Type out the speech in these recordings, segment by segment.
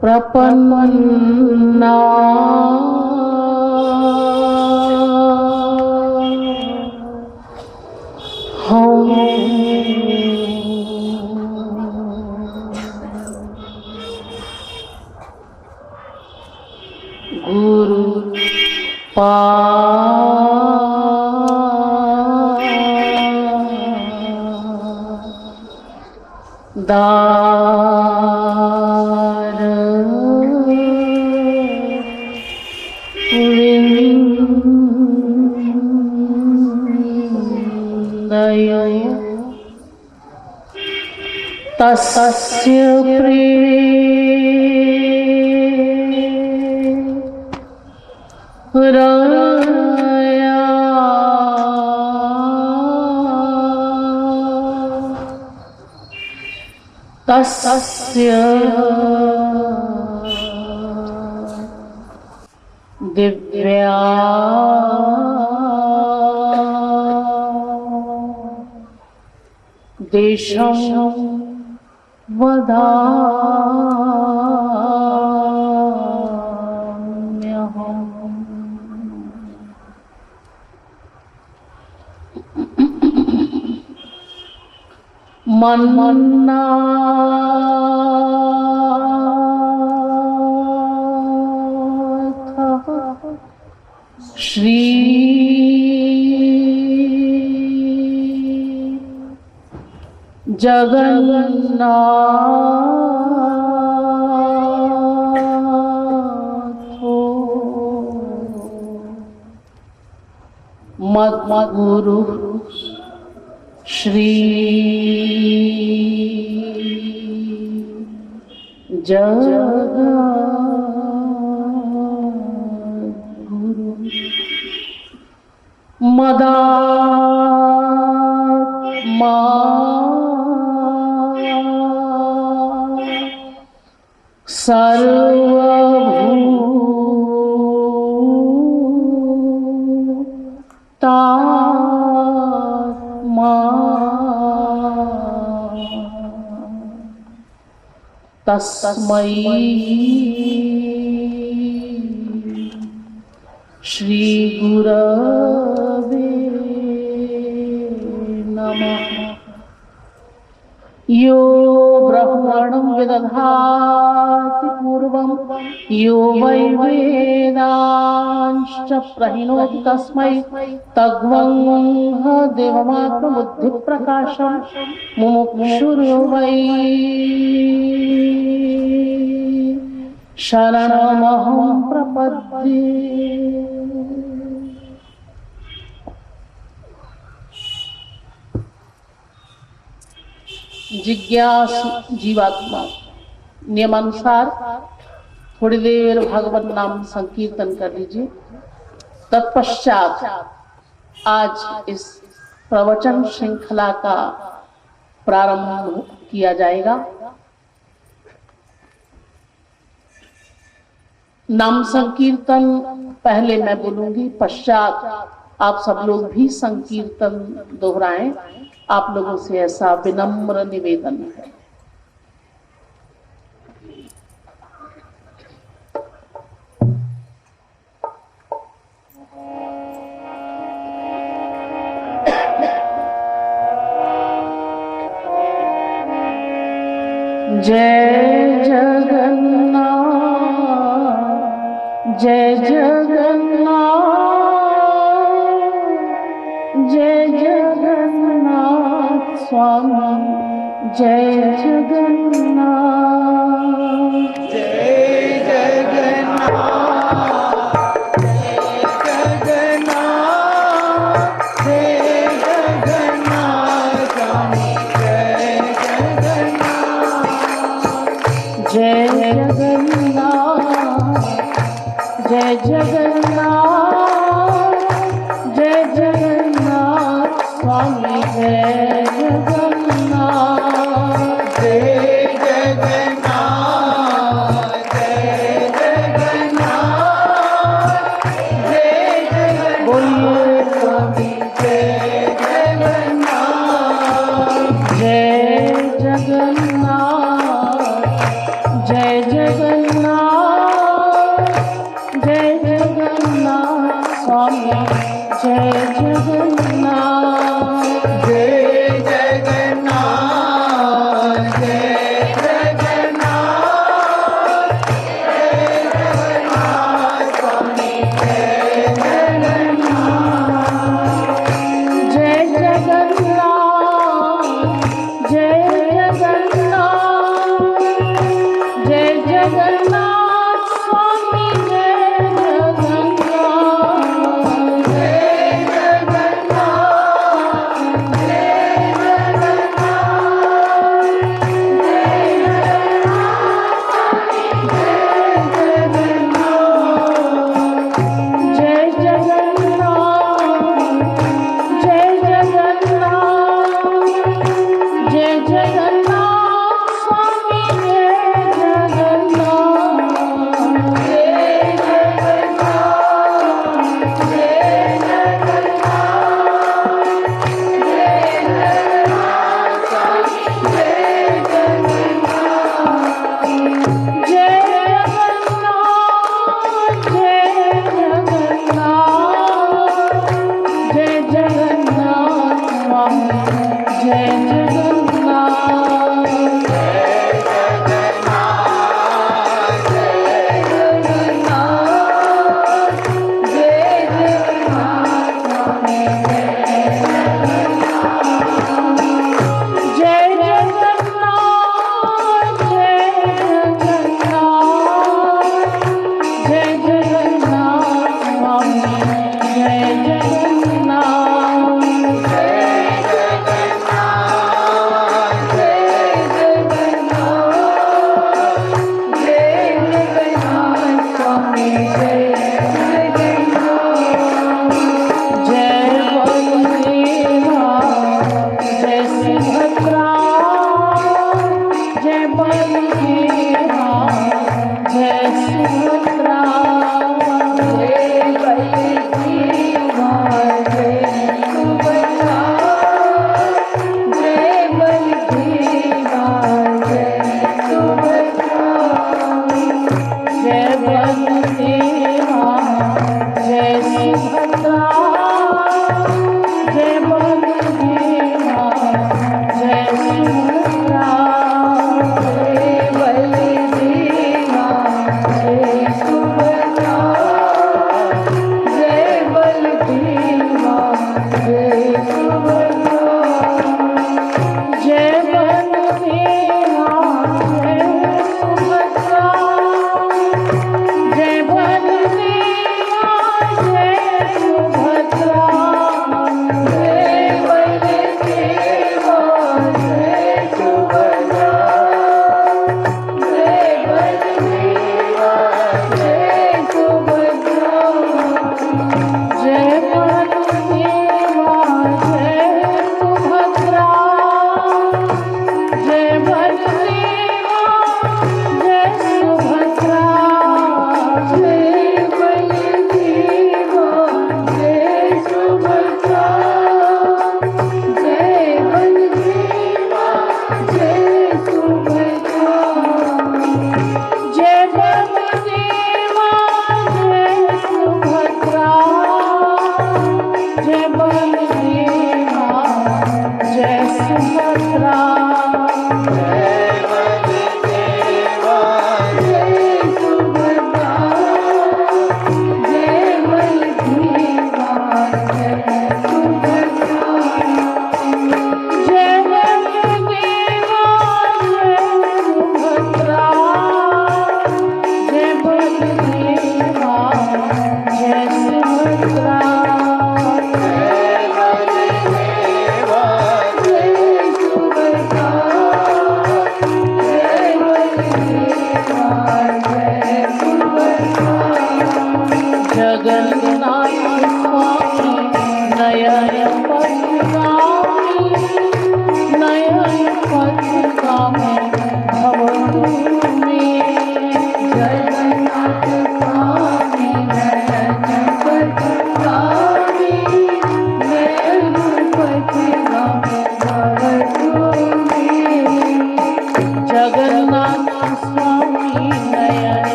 प्रपन्ना गुरु दार विंदय तस्य रया तस्य दिव्या देशं वदाम्यहम्। मन्मन्ना श्री जगन्नाथो मद्गुरु श्री जगद्गुरु मदात्मा सर्वभूतात्मा तस्मै श्री गुरवे नमः। यो ब्रह्मणं विदधाति पूर्वं यो वै वेदांश्च प्रहिणोति तस्मै तद्वं देवमात्मबुद्धिप्रकाशं मुमुक्षुर्यो वै शरणमहं प्रपद्ये। जिज्ञासु जीवात्मा नियमानुसार थोड़ी देर भगवत नाम संकीर्तन कर लीजिए। तत्पश्चात आज इस प्रवचन श्रृंखला का प्रारंभ किया जाएगा। नाम संकीर्तन पहले मैं बोलूंगी, पश्चात आप सब लोग भी संकीर्तन दोहराएं। आप लोगों से ऐसा विनम्र निवेदन है। जय जगन्नाथ जय जगन्नाथ जय जगन्नाथ स्वामी जय जगन्नाथ जय जगन्नाथ जय जगन्नाथ स्वामी जय जगन्नाथ जय जगन्नाथ जय जगन्नाथ स्वामी जय जगन्नाथ जय जगन्नाथ बोलिए स्वामी जय जगन्नाथ जय जगन्नाथ जय जगन्नाथ जगन्नाथ स्वामी जय जगन्नाथ जय जगन्नाथ जय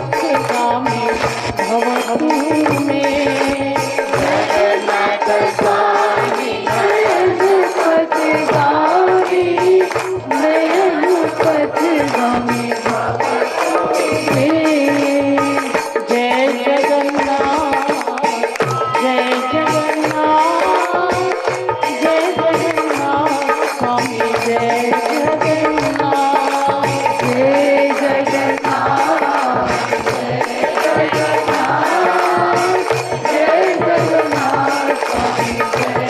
पथगामी भव तू में। जगन्नाथ स्वामी नयन पथगामी, नयन पथगामी भव तू में। जय जगन्नाथ, जय जगन्नाथ, जय जगन्नाथ स्वामी जय जगन्नाथ। जय जगन्नाथ, जय जगन्नाथ, जय जगन्नाथ स्वामी जय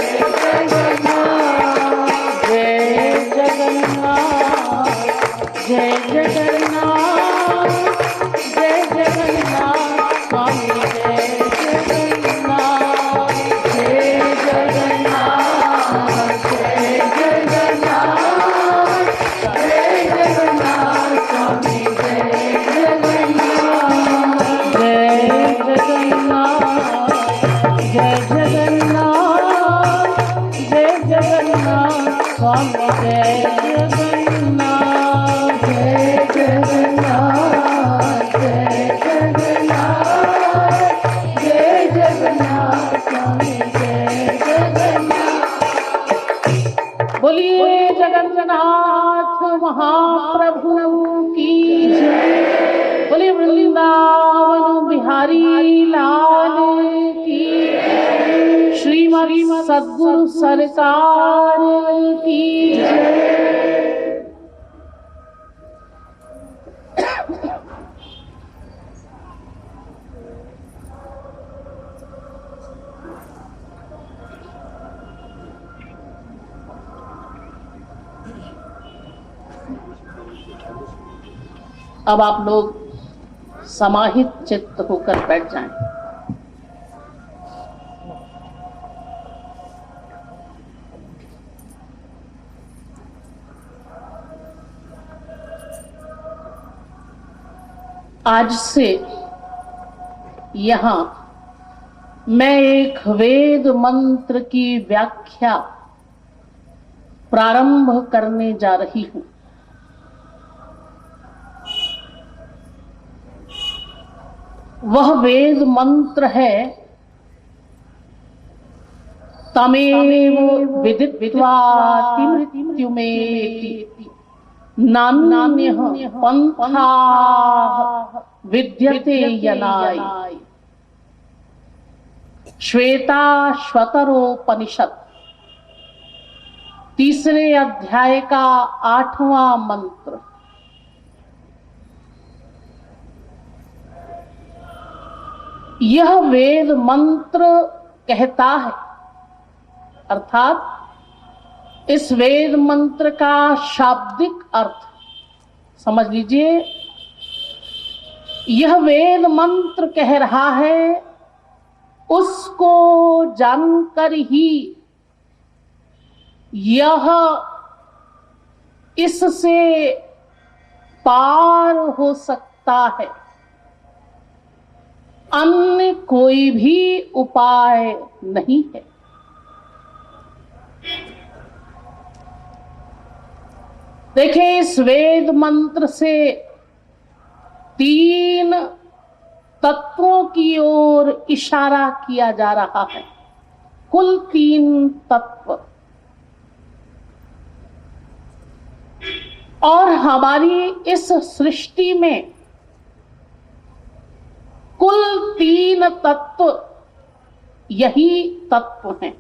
जगन्नाथ। जय जगन्नाथ, जय जगन्नाथ, जय जगन्नाथ स्वामी जय जगन्नाथ। जय जगन्नाथ, जय जगन्नाथ, जय जगन्नाथ स्वामी जय जगन्नाथ। जय जगन्नाथ, जय जगन्नाथ, जय जगन्नाथ स्वामी जय जगन्नाथ। जय जगन्नाथ, जय जगन्नाथ, जय जगन्नाथ स्वामी जय जगन्नाथ। बोलिए जगन्नाथ महाप्रभु की जय। बोलिए वृंदावन बिहारी लाल की जय। श्रीमद् सद्गुरु सरकार की जय। अब आप लोग समाहित चित्त होकर बैठ जाएं। आज से यहाँ मैं एक वेद मंत्र की व्याख्या प्रारंभ करने जा रही हूं। वह वेद मंत्र है तमेव विदित्वा मृत्युमेति नान्यः पंथाः विद्यते यनाय। श्वेताश्वतरोपनिषद 3 अध्याय का 8वां मंत्र। यह वेद मंत्र कहता है, अर्थात इस वेद मंत्र का शाब्दिक अर्थ समझ लीजिए। यह वेद मंत्र कह रहा है, उसको जानकर ही यह इससे पार हो सकता है, अन्य कोई भी उपाय नहीं है। देखिए, इस वेद मंत्र से 3 तत्वों की ओर इशारा किया जा रहा है। कुल 3 तत्व। और हमारी इस सृष्टि में कुल 3 तत्व यही तत्व हैं।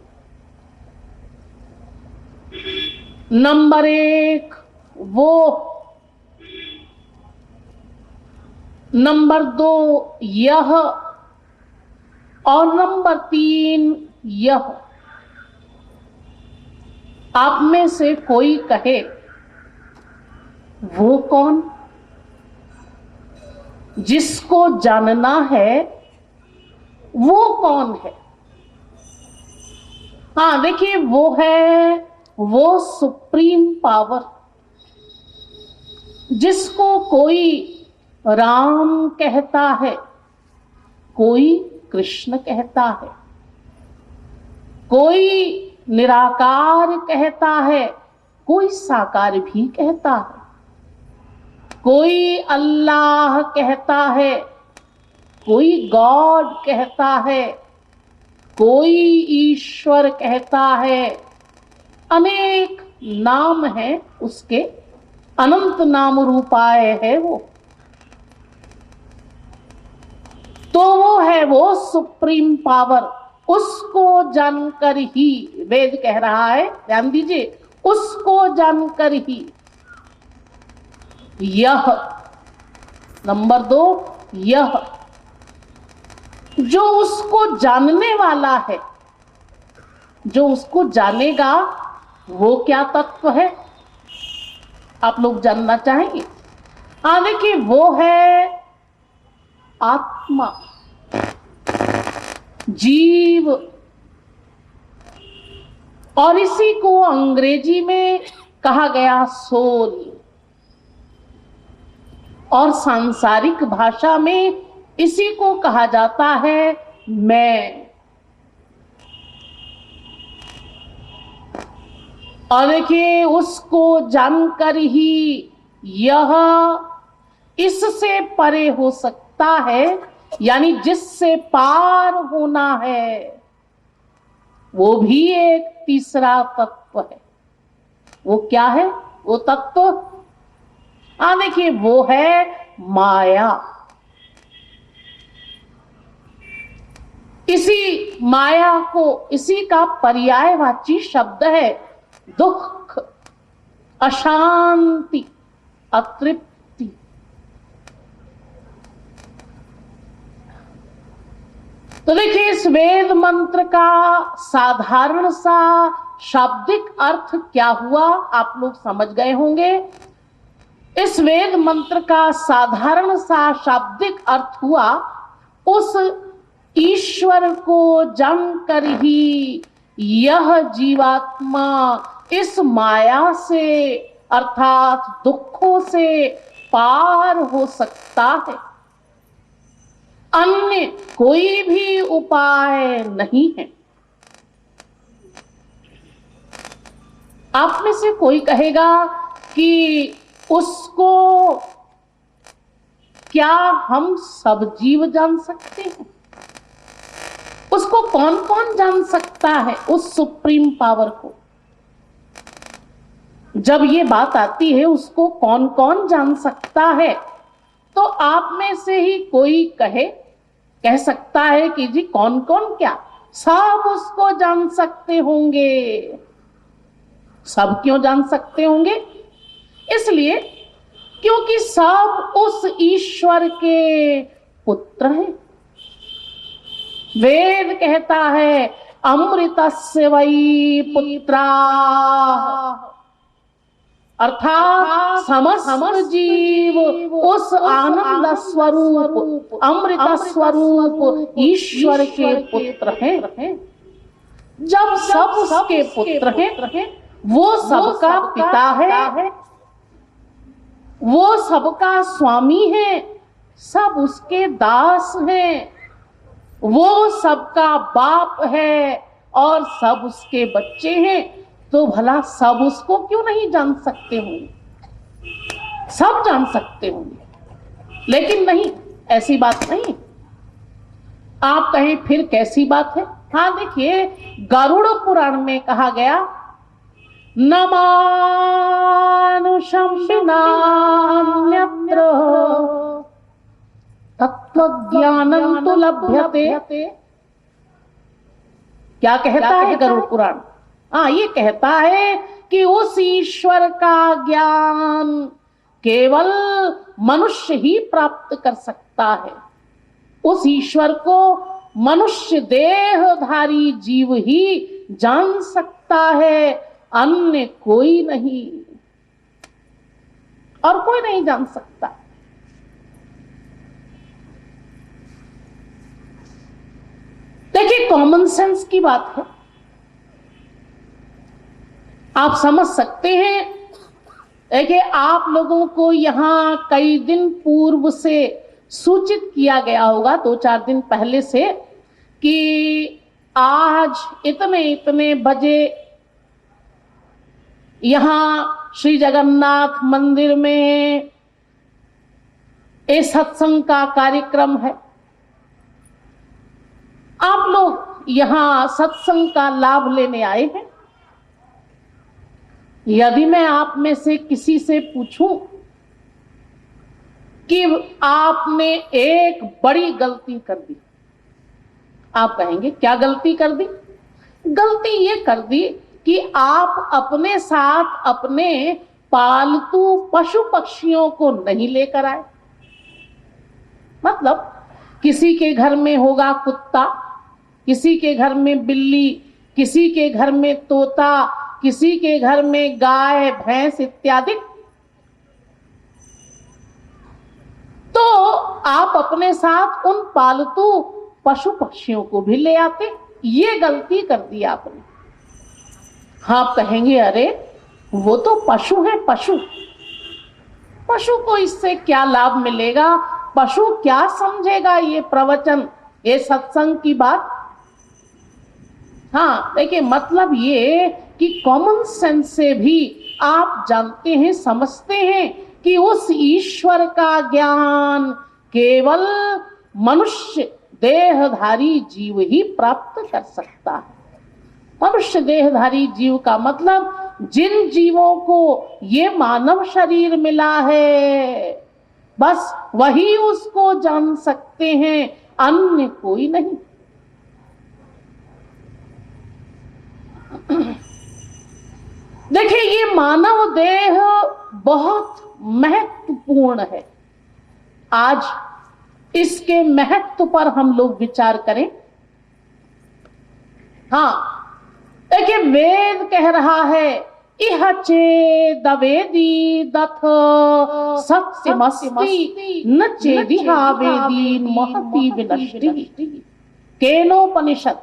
नंबर 1 वो, नंबर 2 यह, और नंबर 3 यह। आप में से कोई कहे वो कौन? जिसको जानना है वो कौन है? हाँ, देखिए, वो है वो सुप्रीम पावर जिसको कोई राम कहता है, कोई कृष्ण कहता है, कोई निराकार कहता है, कोई साकार भी कहता है, कोई अल्लाह कहता है, कोई गॉड कहता है, कोई ईश्वर कहता है, अनेक नाम है उसके, अनंत नाम रूपाय है वो। तो वो है वो सुप्रीम पावर। उसको जानकर ही वेद कह रहा है, ध्यान दीजिए, उसको जानकर ही यह, नंबर 2, यह जो उसको जानने वाला है, जो उसको जानेगा, वो क्या तत्व है आप लोग जानना चाहेंगे? देखिए, वो है आत्मा, जीव। और इसी को अंग्रेजी में कहा गया सोल, और सांसारिक भाषा में इसी को कहा जाता है मैं। और देखिए, उसको जानकर ही यह इससे परे हो सकता है, यानी जिससे पार होना है, वो भी एक तीसरा तत्व है। वो क्या है वो तत्व? देखिए, वो है माया। इसी माया को, इसी का पर्यायवाची शब्द है दुख, अशांति, अतृप्ति। तो देखिए, इस वेद मंत्र का साधारण सा शाब्दिक अर्थ क्या हुआ आप लोग समझ गए होंगे। इस वेद मंत्र का साधारण सा शाब्दिक अर्थ हुआ, उस ईश्वर को जानकर ही यह जीवात्मा इस माया से, अर्थात दुखों से पार हो सकता है। अन्य कोई भी उपाय नहीं है। आप में से कोई कहेगा कि उसको क्या हम सब जीव जान सकते हैं? उसको कौन कौन जान सकता है, उस सुप्रीम पावर को? जब ये बात आती है उसको कौन कौन जान सकता है, तो आप में से ही कोई कह सकता है कि जी कौन कौन क्या? सब उसको जान सकते होंगे। सब क्यों जान सकते होंगे? इसलिए क्योंकि सब उस ईश्वर के पुत्र हैं। वेद कहता है अमृतस्य वै पुत्रा, अर्थात समस्त जीव उस आनंद स्वरूप, अमृत स्वरूप ईश्वर के पुत्र हैं। जब सब उसके पुत्र हैं, वो सबका पिता है, वो सबका स्वामी है, सब उसके दास हैं, वो सबका बाप है और सब उसके बच्चे हैं। तो भला सब उसको क्यों नहीं जान सकते होंगे? सब जान सकते होंगे, लेकिन नहीं, ऐसी बात नहीं। आप कहें फिर कैसी बात है? देखिए, गरुड़ पुराण में कहा गया, न मानुषं विनान्यत्र तत्वज्ञानं तु लभ्यते। क्या कहता है गरुड़ पुराण? ये कहता है कि उस ईश्वर का ज्ञान केवल मनुष्य ही प्राप्त कर सकता है। उस ईश्वर को मनुष्य देहधारी जीव ही जान सकता है, अन्य कोई नहीं, और कोई नहीं जान सकता। देखिए, कॉमन सेंस की बात है, आप समझ सकते हैं। देखिए, आप लोगों को यहां कई दिन पूर्व से सूचित किया गया होगा, 2-4 दिन पहले से, कि आज इतने इतने बजे यहां श्री जगन्नाथ मंदिर में इस सत्संग का कार्यक्रम है। आप लोग यहाँ सत्संग का लाभ लेने आए हैं। यदि मैं आप में से किसी से पूछूं कि आपने एक बड़ी गलती कर दी, आप कहेंगे क्या गलती कर दी? गलती ये कर दी कि आप अपने साथ अपने पालतू पशु पक्षियों को नहीं लेकर आए। मतलब किसी के घर में होगा कुत्ता, किसी के घर में बिल्ली, किसी के घर में तोता, किसी के घर में गाय भैंस इत्यादि। तो आप अपने साथ उन पालतू पशु पक्षियों को भी ले आते। ये गलती कर दी आपने। हाँ, आप कहेंगे अरे वो तो पशु है, पशु पशु को इससे क्या लाभ मिलेगा, पशु क्या समझेगा ये प्रवचन, ये सत्संग की बात। हाँ देखिए, मतलब ये कि कॉमन सेंस से भी आप जानते हैं, समझते हैं कि उस ईश्वर का ज्ञान केवल मनुष्य देहधारी जीव ही प्राप्त कर सकता है। मनुष्य देहधारी जीव का मतलब जिन जीवों को ये मानव शरीर मिला है, बस वही उसको जान सकते हैं, अन्य कोई नहीं। देखिए, ये मानव देह बहुत महत्वपूर्ण है। आज इसके महत्व पर हम लोग विचार करें। हाँ देखिए, वेद कह रहा है इह चेदवेदी दथ सत्यमस्ति न चेदिहा वेदी महति विनष्टि। केनोपनिषद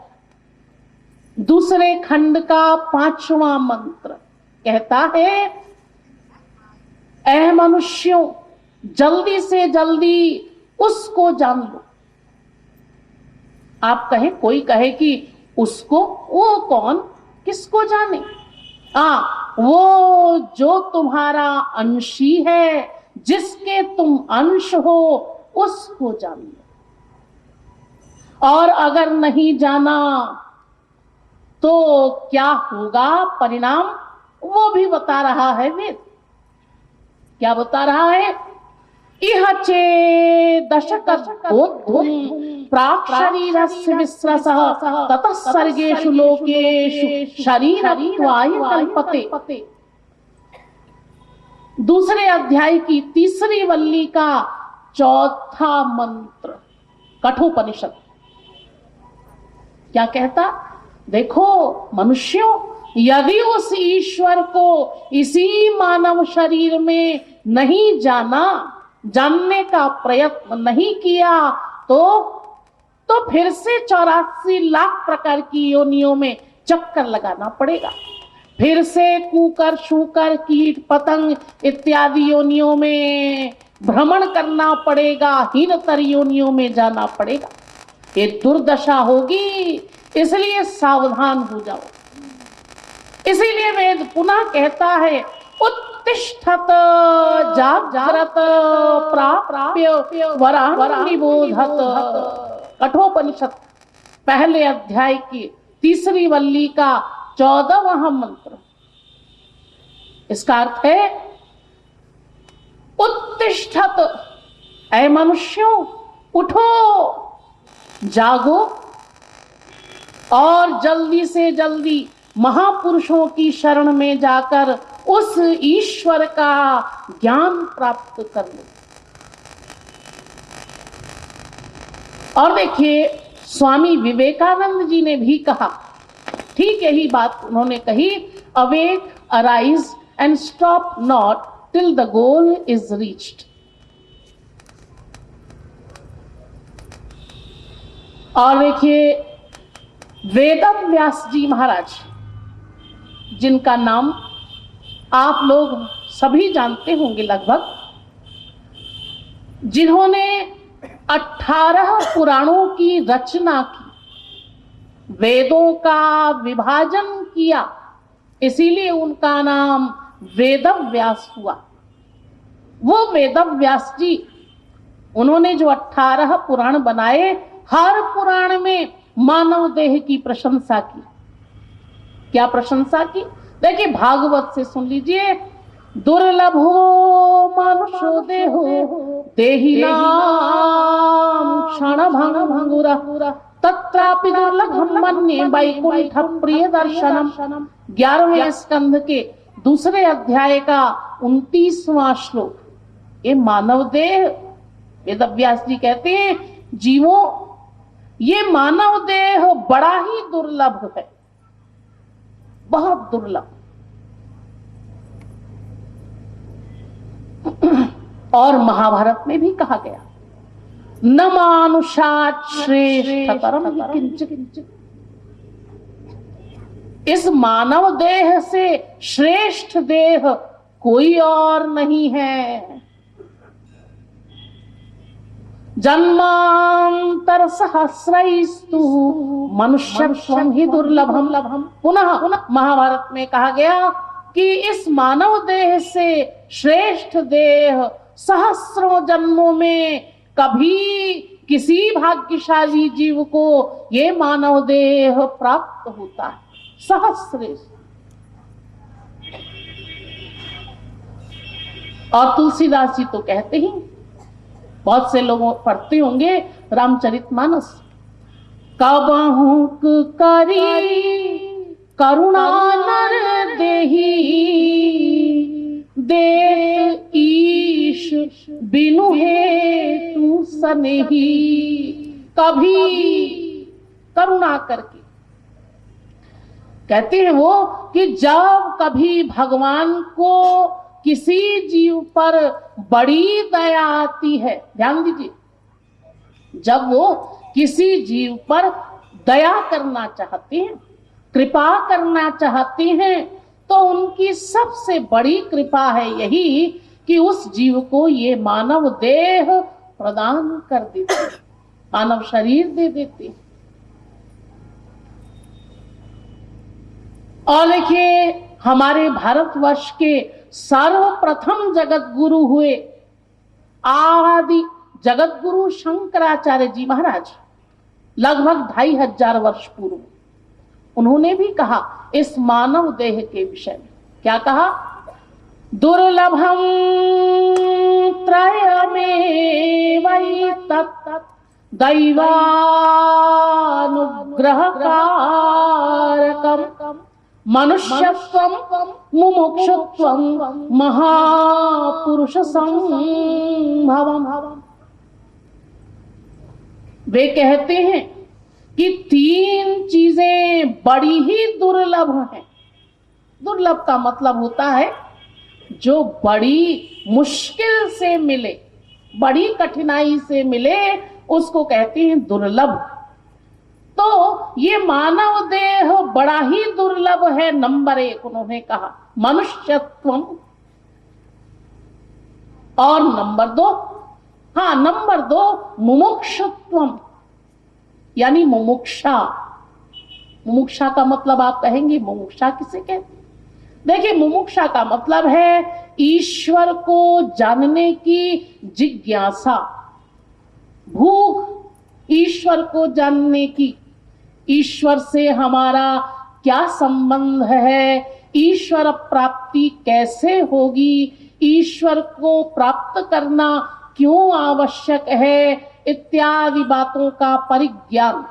दूसरे खंड का 5वां मंत्र कहता है, ऐ मनुष्यों, जल्दी से जल्दी उसको जान लो। आप कहें, कोई कहे कि उसको, वो कौन, किसको जाने? वो जो तुम्हारा अंशी है, जिसके तुम अंश हो, उसको जान लो। और अगर नहीं जाना तो क्या होगा परिणाम, वो भी बता रहा है वेद। क्या बता रहा है? इह चेदशकद्धोद्धुम प्राक् शरीरस्य विस्रसः ततः सर्गेषु लोकेषु शरीरत्वाय कल्पते। दूसरे अध्याय की 3री वल्ली का 4था मंत्र, कठोपनिषद क्या कहता? देखो मनुष्यों, यदि उस ईश्वर को इसी मानव शरीर में नहीं जाना, जानने का प्रयत्न नहीं किया, तो फिर से 84 लाख प्रकार की योनियों में चक्कर लगाना पड़ेगा। फिर से कूकर, शूकर, कीट, पतंग इत्यादि योनियों में भ्रमण करना पड़ेगा, हीनतर योनियों में जाना पड़ेगा। ये दुर्दशा होगी, इसलिए सावधान हो जाओ। इसीलिए वेद पुनः कहता है, उत्तिष्ठत जाग्रत प्राप्य वरान् निबोधत। कठोपनिषद पहले अध्याय की 3री वल्ली का 14वां मंत्र। इसका अर्थ है, उत्तिष्ठत, ऐ मनुष्यों उठो, जागो और जल्दी से जल्दी महापुरुषों की शरण में जाकर उस ईश्वर का ज्ञान प्राप्त कर लो। और देखिए, स्वामी विवेकानंद जी ने भी कहा, ठीक यही बात उन्होंने कही, awake, arise and stop not till the goal is reached. और देखिए, वेद व्यास जी महाराज, जिनका नाम आप लोग सभी जानते होंगे लगभग, जिन्होंने 18 पुराणों की रचना की, वेदों का विभाजन किया, इसीलिए उनका नाम वेद व्यास हुआ। वो वेद व्यास जी, उन्होंने जो 18 पुराण बनाए, हर पुराण में मानव देह की प्रशंसा की। क्या प्रशंसा की? देखिए भागवत से सुन लीजिए। दुर्लभो मानुषो देहो देहिनाम क्षण भंगुरा तत्रापि दुर्लभम मन्ये वैकुंठ प्रिय दर्शनम। 11वें स्कंध के दूसरे अध्याय का 29वां श्लोक। ये मानव देह, वेदव्यास जी कहते हैं जीवों, ये मानव देह बड़ा ही दुर्लभ है, बहुत दुर्लभ। और महाभारत में भी कहा गया न मानुषात् श्रेष्ठतरम किंचित्। इस मानव देह से श्रेष्ठ देह कोई और नहीं है। जन्मांतर सहस्रैस्तु मनुष्यत्वं ही दुर्लभम। पुनः महाभारत में कहा गया कि इस मानव देह से श्रेष्ठ देह सहस्रों जन्मों में कभी किसी भाग्यशाली जीव को ये मानव देह प्राप्त होता है। सहस्र। और तुलसीदास जी तो कहते ही, बहुत से लोग पढ़ते होंगे रामचरितमानस, कबहु करी करुणा नर देही देत ईश बिनु हेतु सनेही। कभी करुणा करके कहते हैं वो कि जब कभी भगवान को किसी जीव पर बड़ी दया आती है, ध्यान दीजिए, जब वो किसी जीव पर दया करना चाहते हैं, कृपा करना चाहते हैं, तो उनकी सबसे बड़ी कृपा है यही कि उस जीव को ये मानव देह प्रदान कर देते, मानव शरीर दे देते। और देखिए हमारे भारतवर्ष के सर्वप्रथम जगत गुरु हुए आदि जगत गुरु शंकराचार्य जी महाराज, लगभग 2500 वर्ष पूर्व उन्होंने भी कहा इस मानव देह के विषय में। क्या कहा? दुर्लभम त्रयमेवैतत् दैवानुग्रहकारकम् मनुष्यत्वं मुमुक्षुत्वं महापुरुष संभवम्। वे कहते हैं कि 3 चीजें बड़ी ही दुर्लभ हैं। दुर्लभ का मतलब होता है जो बड़ी मुश्किल से मिले, बड़ी कठिनाई से मिले, उसको कहते हैं दुर्लभ। तो ये मानव देह बड़ा ही दुर्लभ है। नंबर 1 उन्होंने कहा मनुष्यत्वम। और नंबर 2 मुमुक्षुत्वम, यानी मुमुक्षा। मुमुक्षा का मतलब आप कहेंगे मुमुक्षा किसे कहते हैं? देखिए मुमुक्षा का मतलब है ईश्वर को जानने की जिज्ञासा, भूख ईश्वर को जानने की, ईश्वर से हमारा क्या संबंध है, ईश्वर प्राप्ति कैसे होगी, ईश्वर को प्राप्त करना क्यों आवश्यक है, इत्यादि बातों का परिज्ञान,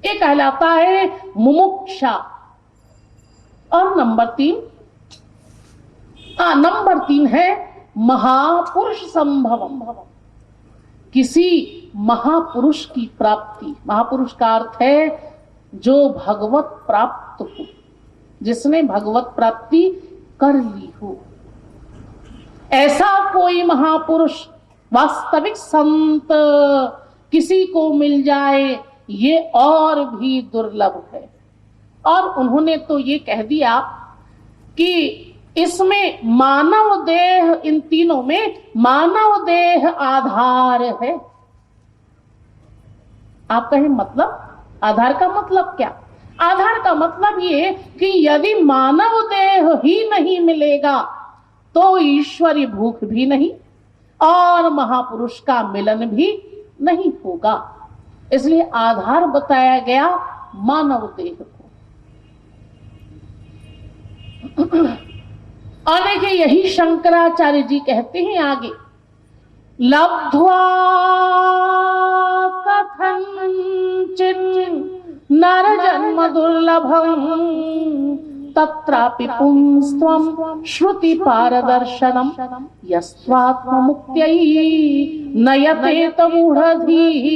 ये कहलाता है मुमुक्षा। और नंबर 3 है महापुरुष संभवम, किसी महापुरुष की प्राप्ति। महापुरुष का अर्थ है जो भगवत प्राप्त हो, जिसने भगवत प्राप्ति कर ली हो। ऐसा कोई महापुरुष, वास्तविक संत किसी को मिल जाए, ये और भी दुर्लभ है। और उन्होंने तो ये कह दिया कि इसमें मानव देह, इन तीनों में मानव देह आधार है। आप कहें मतलब? आधार का मतलब क्या? आधार का मतलब ये कि यदि मानव देह ही नहीं मिलेगा तो ईश्वरीय भूख भी नहीं और महापुरुष का मिलन भी नहीं होगा। इसलिए आधार बताया गया मानव देह को। और देखिए यही शंकराचार्य जी कहते हैं आगे, लब्ध्वा कथंचित् नर जन्म दुर्लभम तत्रापि पुंस्त्वं श्रुति पारदर्शनम यस्त्वात्म मुक्त्यै नयते तमूढ़धीः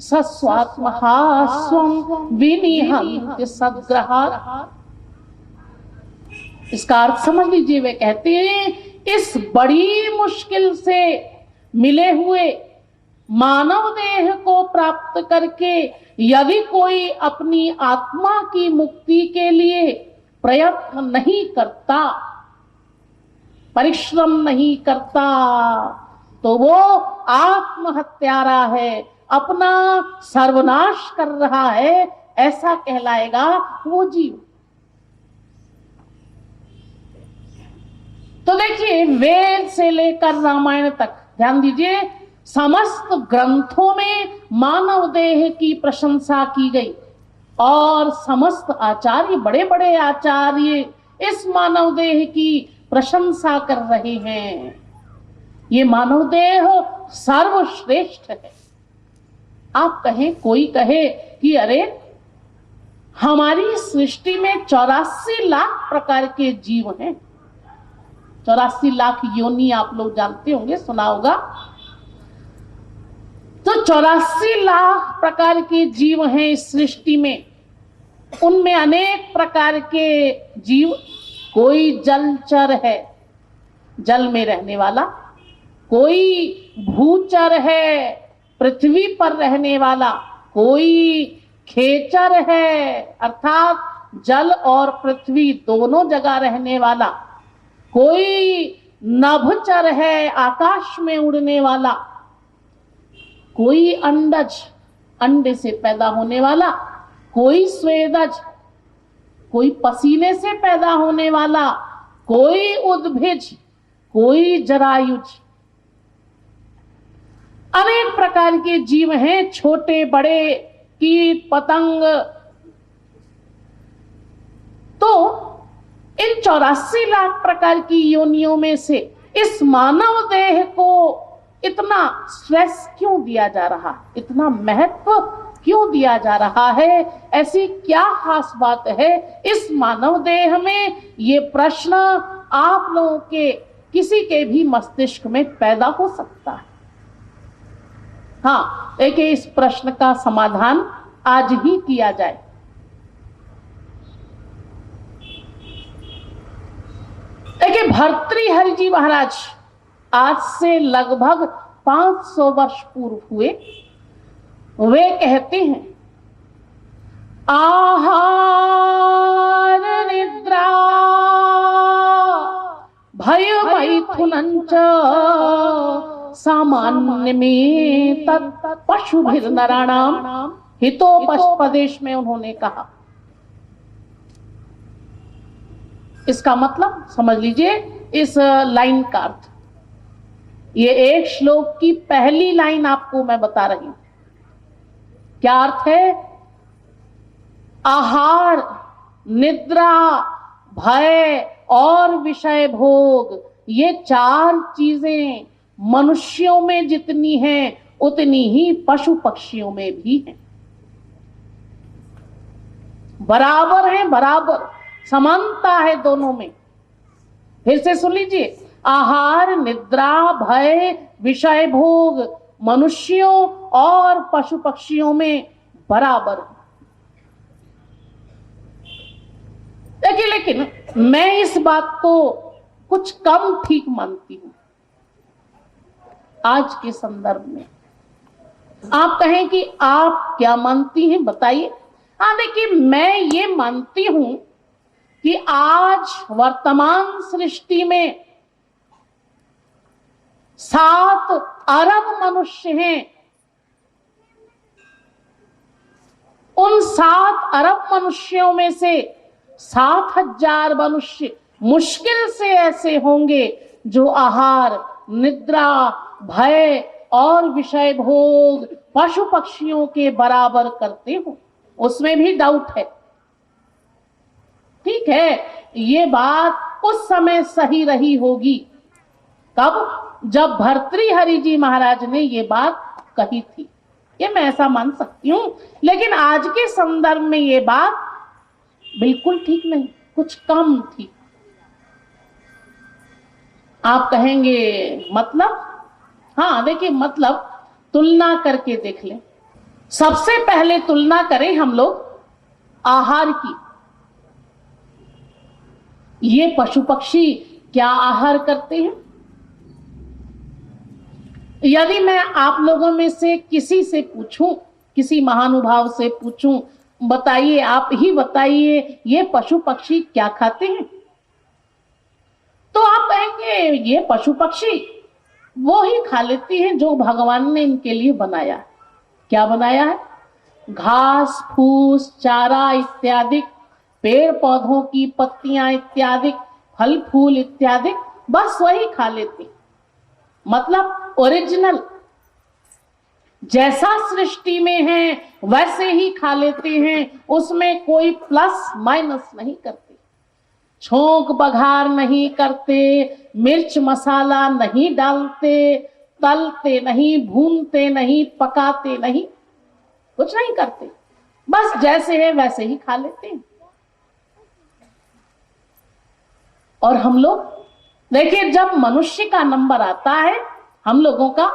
सस्वात्महास्वं विनिहन्ति सद्ग्रहात्। इसका अर्थ समझ लीजिए, वे कहते हैं इस बड़ी मुश्किल से मिले हुए मानव देह को प्राप्त करके यदि कोई अपनी आत्मा की मुक्ति के लिए प्रयत्न नहीं करता, परिश्रम नहीं करता, तो वो आत्महत्यारा है, अपना सर्वनाश कर रहा है, ऐसा कहलाएगा वो जीव। तो देखिए वेद से लेकर रामायण तक ध्यान दीजिए, समस्त ग्रंथों में मानव देह की प्रशंसा की गई और समस्त आचार्य, बड़े बड़े आचार्य इस मानव देह की प्रशंसा कर रहे हैं। ये मानव देह सर्वश्रेष्ठ है। आप कहें, कोई कहे कि अरे हमारी सृष्टि में 84 लाख प्रकार के जीव हैं। 84 लाख योनि आप लोग जानते होंगे, सुना होगा। तो 84 लाख प्रकार के जीव हैं इस सृष्टि में। उनमें अनेक प्रकार के जीव, कोई जलचर है, जल में रहने वाला, कोई भूचर है, पृथ्वी पर रहने वाला, कोई खेचर है, अर्थात जल और पृथ्वी दोनों जगह रहने वाला, कोई नभचर है, आकाश में उड़ने वाला, कोई अंडज, अंडे से पैदा होने वाला, कोई स्वेदज, कोई पसीने से पैदा होने वाला, कोई उद्भिज, कोई जरायुज। अनेक प्रकार के जीव हैं, छोटे बड़े, कीट पतंग। तो इन 84 लाख प्रकार की योनियों में से इस मानव देह को इतना स्ट्रेस क्यों दिया जा रहा, इतना महत्व क्यों दिया जा रहा है? ऐसी क्या खास बात है इस मानव देह में? ये प्रश्न आप लोगों के किसी के भी मस्तिष्क में पैदा हो सकता है। हाँ, देखिए इस प्रश्न का समाधान आज ही किया जाए। देखिए भर्तृहरि जी महाराज आज से लगभग 500 वर्ष पूर्व हुए। वे कहते हैं, आहार निद्रा भय मैथुनंच सामान्य में तत् पशुभिर नराणाम हितोपदेश में उन्होंने कहा। इसका मतलब समझ लीजिए इस लाइन का अर्थ। ये एक श्लोक की पहली लाइन आपको मैं बता रही हूं। क्या अर्थ है? आहार, निद्रा, भय और विषय भोग, ये 4 चीजें मनुष्यों में जितनी हैं उतनी ही पशु पक्षियों में भी हैं। बराबर है, बराबर समानता है दोनों में। फिर से सुन लीजिए, आहार, निद्रा, भय, विषय भोग मनुष्यों और पशु पक्षियों में बराबर है। देखिए, लेकिन मैं इस बात को कुछ कम ठीक मानती हूं आज के संदर्भ में। आप कहें कि आप क्या मानती हैं, बताइए। हाँ, देखिए मैं ये मानती हूं कि आज वर्तमान सृष्टि में 7 अरब मनुष्य हैं। उन 7 अरब मनुष्यों में से 7,000 मनुष्य मुश्किल से ऐसे होंगे जो आहार, निद्रा, भय और विषय भोग पशु पक्षियों के बराबर करते हो, उसमें भी डाउट है। ठीक है, ये बात उस समय सही रही होगी, कब? जब भर्तृहरि जी महाराज ने ये बात कही थी, ये मैं ऐसा मान सकती हूं। लेकिन आज के संदर्भ में ये बात बिल्कुल ठीक नहीं, कुछ कम थी। आप कहेंगे मतलब? हाँ, देखिए, मतलब तुलना करके देख लें। सबसे पहले तुलना करें हम लोग आहार की। ये पशु पक्षी क्या आहार करते हैं? यदि मैं आप लोगों में से किसी से पूछूं, किसी महानुभाव से पूछूं, बताइए, आप ही बताइए, ये पशु पक्षी क्या खाते हैं? तो आप कहेंगे ये पशु पक्षी वो ही खा लेती हैं जो भगवान ने इनके लिए बनाया है। क्या बनाया है? घास फूस, चारा इत्यादि, पेड़ पौधों की पत्तियां इत्यादि, फल फूल इत्यादि, बस वही खा लेती। मतलब ओरिजिनल, जैसा सृष्टि में है वैसे ही खा लेते हैं, उसमें कोई प्लस माइनस नहीं करते, छोंक बघार नहीं करते, मिर्च मसाला नहीं डालते, तलते नहीं, भूनते नहीं, पकाते नहीं, कुछ नहीं करते, बस जैसे है वैसे ही खा लेते हैं। और हम लोग देखिए, जब मनुष्य का नंबर आता है हम लोगों का,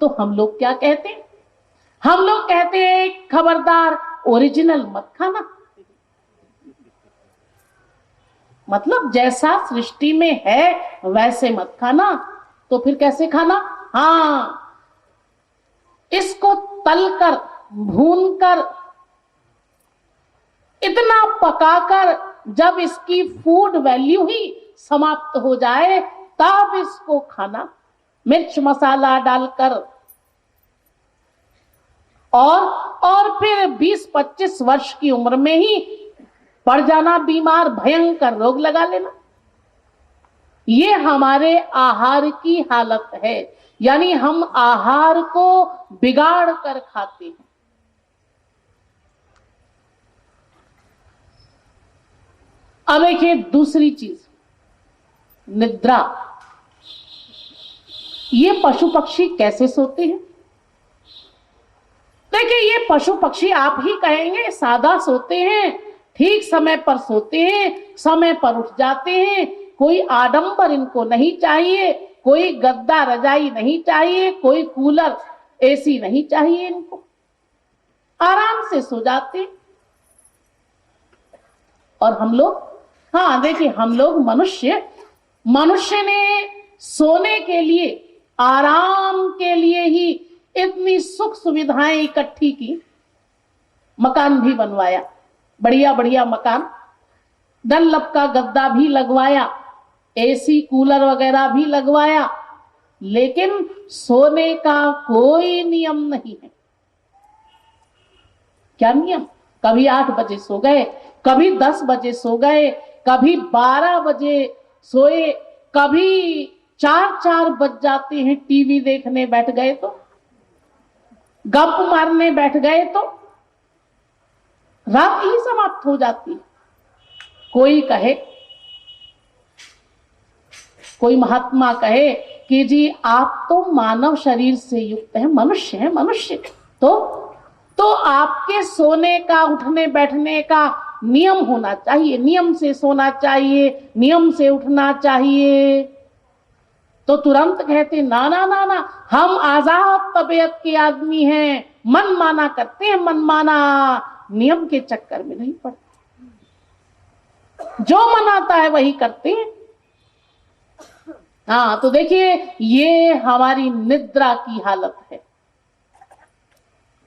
तो हम लोग क्या कहते हैं? हम लोग कहते हैं खबरदार ओरिजिनल मत खाना। मतलब जैसा सृष्टि में है वैसे मत खाना। तो फिर कैसे खाना? हाँ, इसको तलकर, भूनकर, इतना पकाकर, जब इसकी फूड वैल्यू ही समाप्त हो जाए तब इसको खाना, मिर्च मसाला डालकर। और फिर 20-25 वर्ष की उम्र में ही पड़ जाना बीमार, भयंकर रोग लगा लेना। ये हमारे आहार की हालत है, यानी हम आहार को बिगाड़ कर खाते हैं। अब देखिए दूसरी चीज, निद्रा। ये पशु पक्षी कैसे सोते हैं? देखिए, ये पशु पक्षी आप ही कहेंगे सादा सोते हैं, ठीक समय पर सोते हैं, समय पर उठ जाते हैं, कोई आडंबर इनको नहीं चाहिए, कोई गद्दा रजाई नहीं चाहिए, कोई कूलर एसी नहीं चाहिए, इनको आराम से सो जाते हैं। और हम लोग, हाँ देखिए, हम लोग मनुष्य ने सोने के लिए, आराम के लिए ही इतनी सुख सुविधाएं इकट्ठी की, मकान भी बनवाया, बढ़िया बढ़िया मकान, डनलप का गद्दा भी लगवाया, एसी कूलर वगैरह भी लगवाया, लेकिन सोने का कोई नियम नहीं है। क्या नियम? कभी 8 बजे सो गए, कभी 10 बजे सो गए, कभी 12 बजे सोए, कभी 4 बज जाते हैं टीवी देखने बैठ गए तो, गप मारने बैठ गए तो रात ही समाप्त हो जाती है। कोई कहे, कोई महात्मा कहे कि जी आप तो मानव शरीर से युक्त हैं, मनुष्य हैं, मनुष्य, तो आपके सोने का, उठने बैठने का नियम होना चाहिए, नियम से सोना चाहिए, नियम से उठना चाहिए। तो तुरंत कहते ना ना ना ना, हम आजाद तबीयत के आदमी हैं, मन माना करते हैं, मन माना, नियम के चक्कर में नहीं पड़ते, जो मन आता है वही करते हैं। हाँ, तो देखिए, ये हमारी निद्रा की हालत है।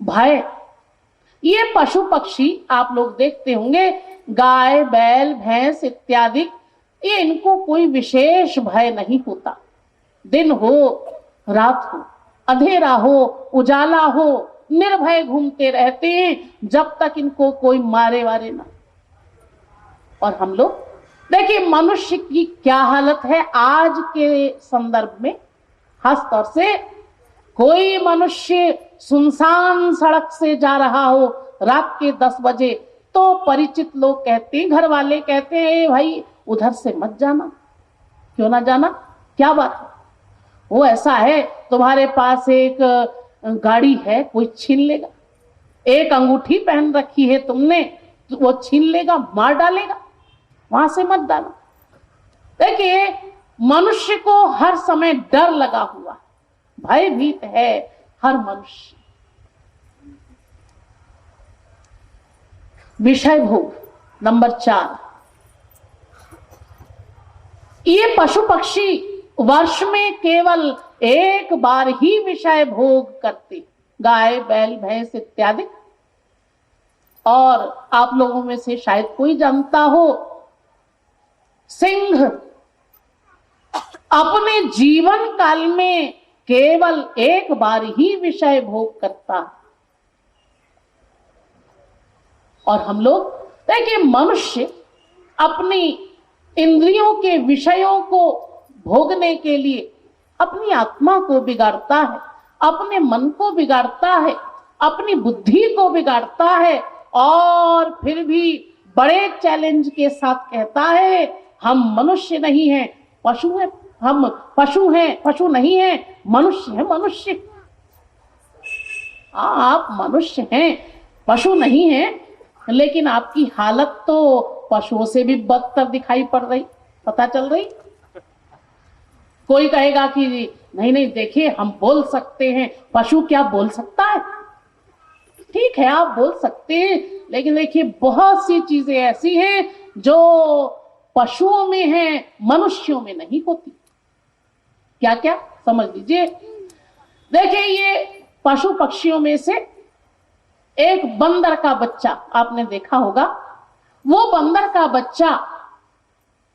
भय, ये पशु पक्षी आप लोग देखते होंगे, गाय बैल भैंस इत्यादि, ये इनको कोई विशेष भय नहीं होता। दिन हो रात हो, अंधेरा हो उजाला हो, निर्भय घूमते रहते हैं जब तक इनको कोई मारे वारे ना। और हम लोग देखिए, मनुष्य की क्या हालत है आज के संदर्भ में, खास तौर से कोई मनुष्य सुनसान सड़क से जा रहा हो रात के 10 बजे, तो परिचित लोग कहते हैं, घर वाले कहते हैं, भाई उधर से मत जाना। क्यों ना जाना, क्या बात है? वो ऐसा है, तुम्हारे पास एक गाड़ी है, कोई छीन लेगा। एक अंगूठी पहन रखी है तुमने, तो वो छीन लेगा, मार डालेगा, वहां से मत जाना। देखिए, मनुष्य को हर समय डर लगा हुआ, भयभीत है हर मनुष्य। विषय भोग नंबर 4, ये पशु पक्षी वर्ष में केवल एक बार ही विषय भोग करते, गाय बैल भैंस इत्यादि। और आप लोगों में से शायद कोई जानता हो, सिंह अपने जीवन काल में केवल एक बार ही विषय भोग करता। और हम लोग देखिए, मनुष्य अपनी इंद्रियों के विषयों को भोगने के लिए अपनी आत्मा को बिगाड़ता है, अपने मन को बिगाड़ता है, अपनी बुद्धि को बिगाड़ता है, और फिर भी बड़े चैलेंज के साथ कहता है, हम मनुष्य नहीं हैं, पशु हैं। हम पशु हैं, पशु नहीं हैं, मनुष्य है, मनुष्य। आप मनुष्य हैं, पशु नहीं हैं, लेकिन आपकी हालत तो पशुओं से भी बदतर दिखाई पड़ रही, पता चल रही। कोई कहेगा कि नहीं नहीं, देखिए हम बोल सकते हैं, पशु क्या बोल सकता है? ठीक है, आप बोल सकते हैं, लेकिन देखिए बहुत सी चीजें ऐसी हैं जो पशुओं में हैं, मनुष्यों में नहीं होती। क्या क्या, समझ लीजिए। देखिए, ये पशु पक्षियों में से एक बंदर का बच्चा आपने देखा होगा। वो बंदर का बच्चा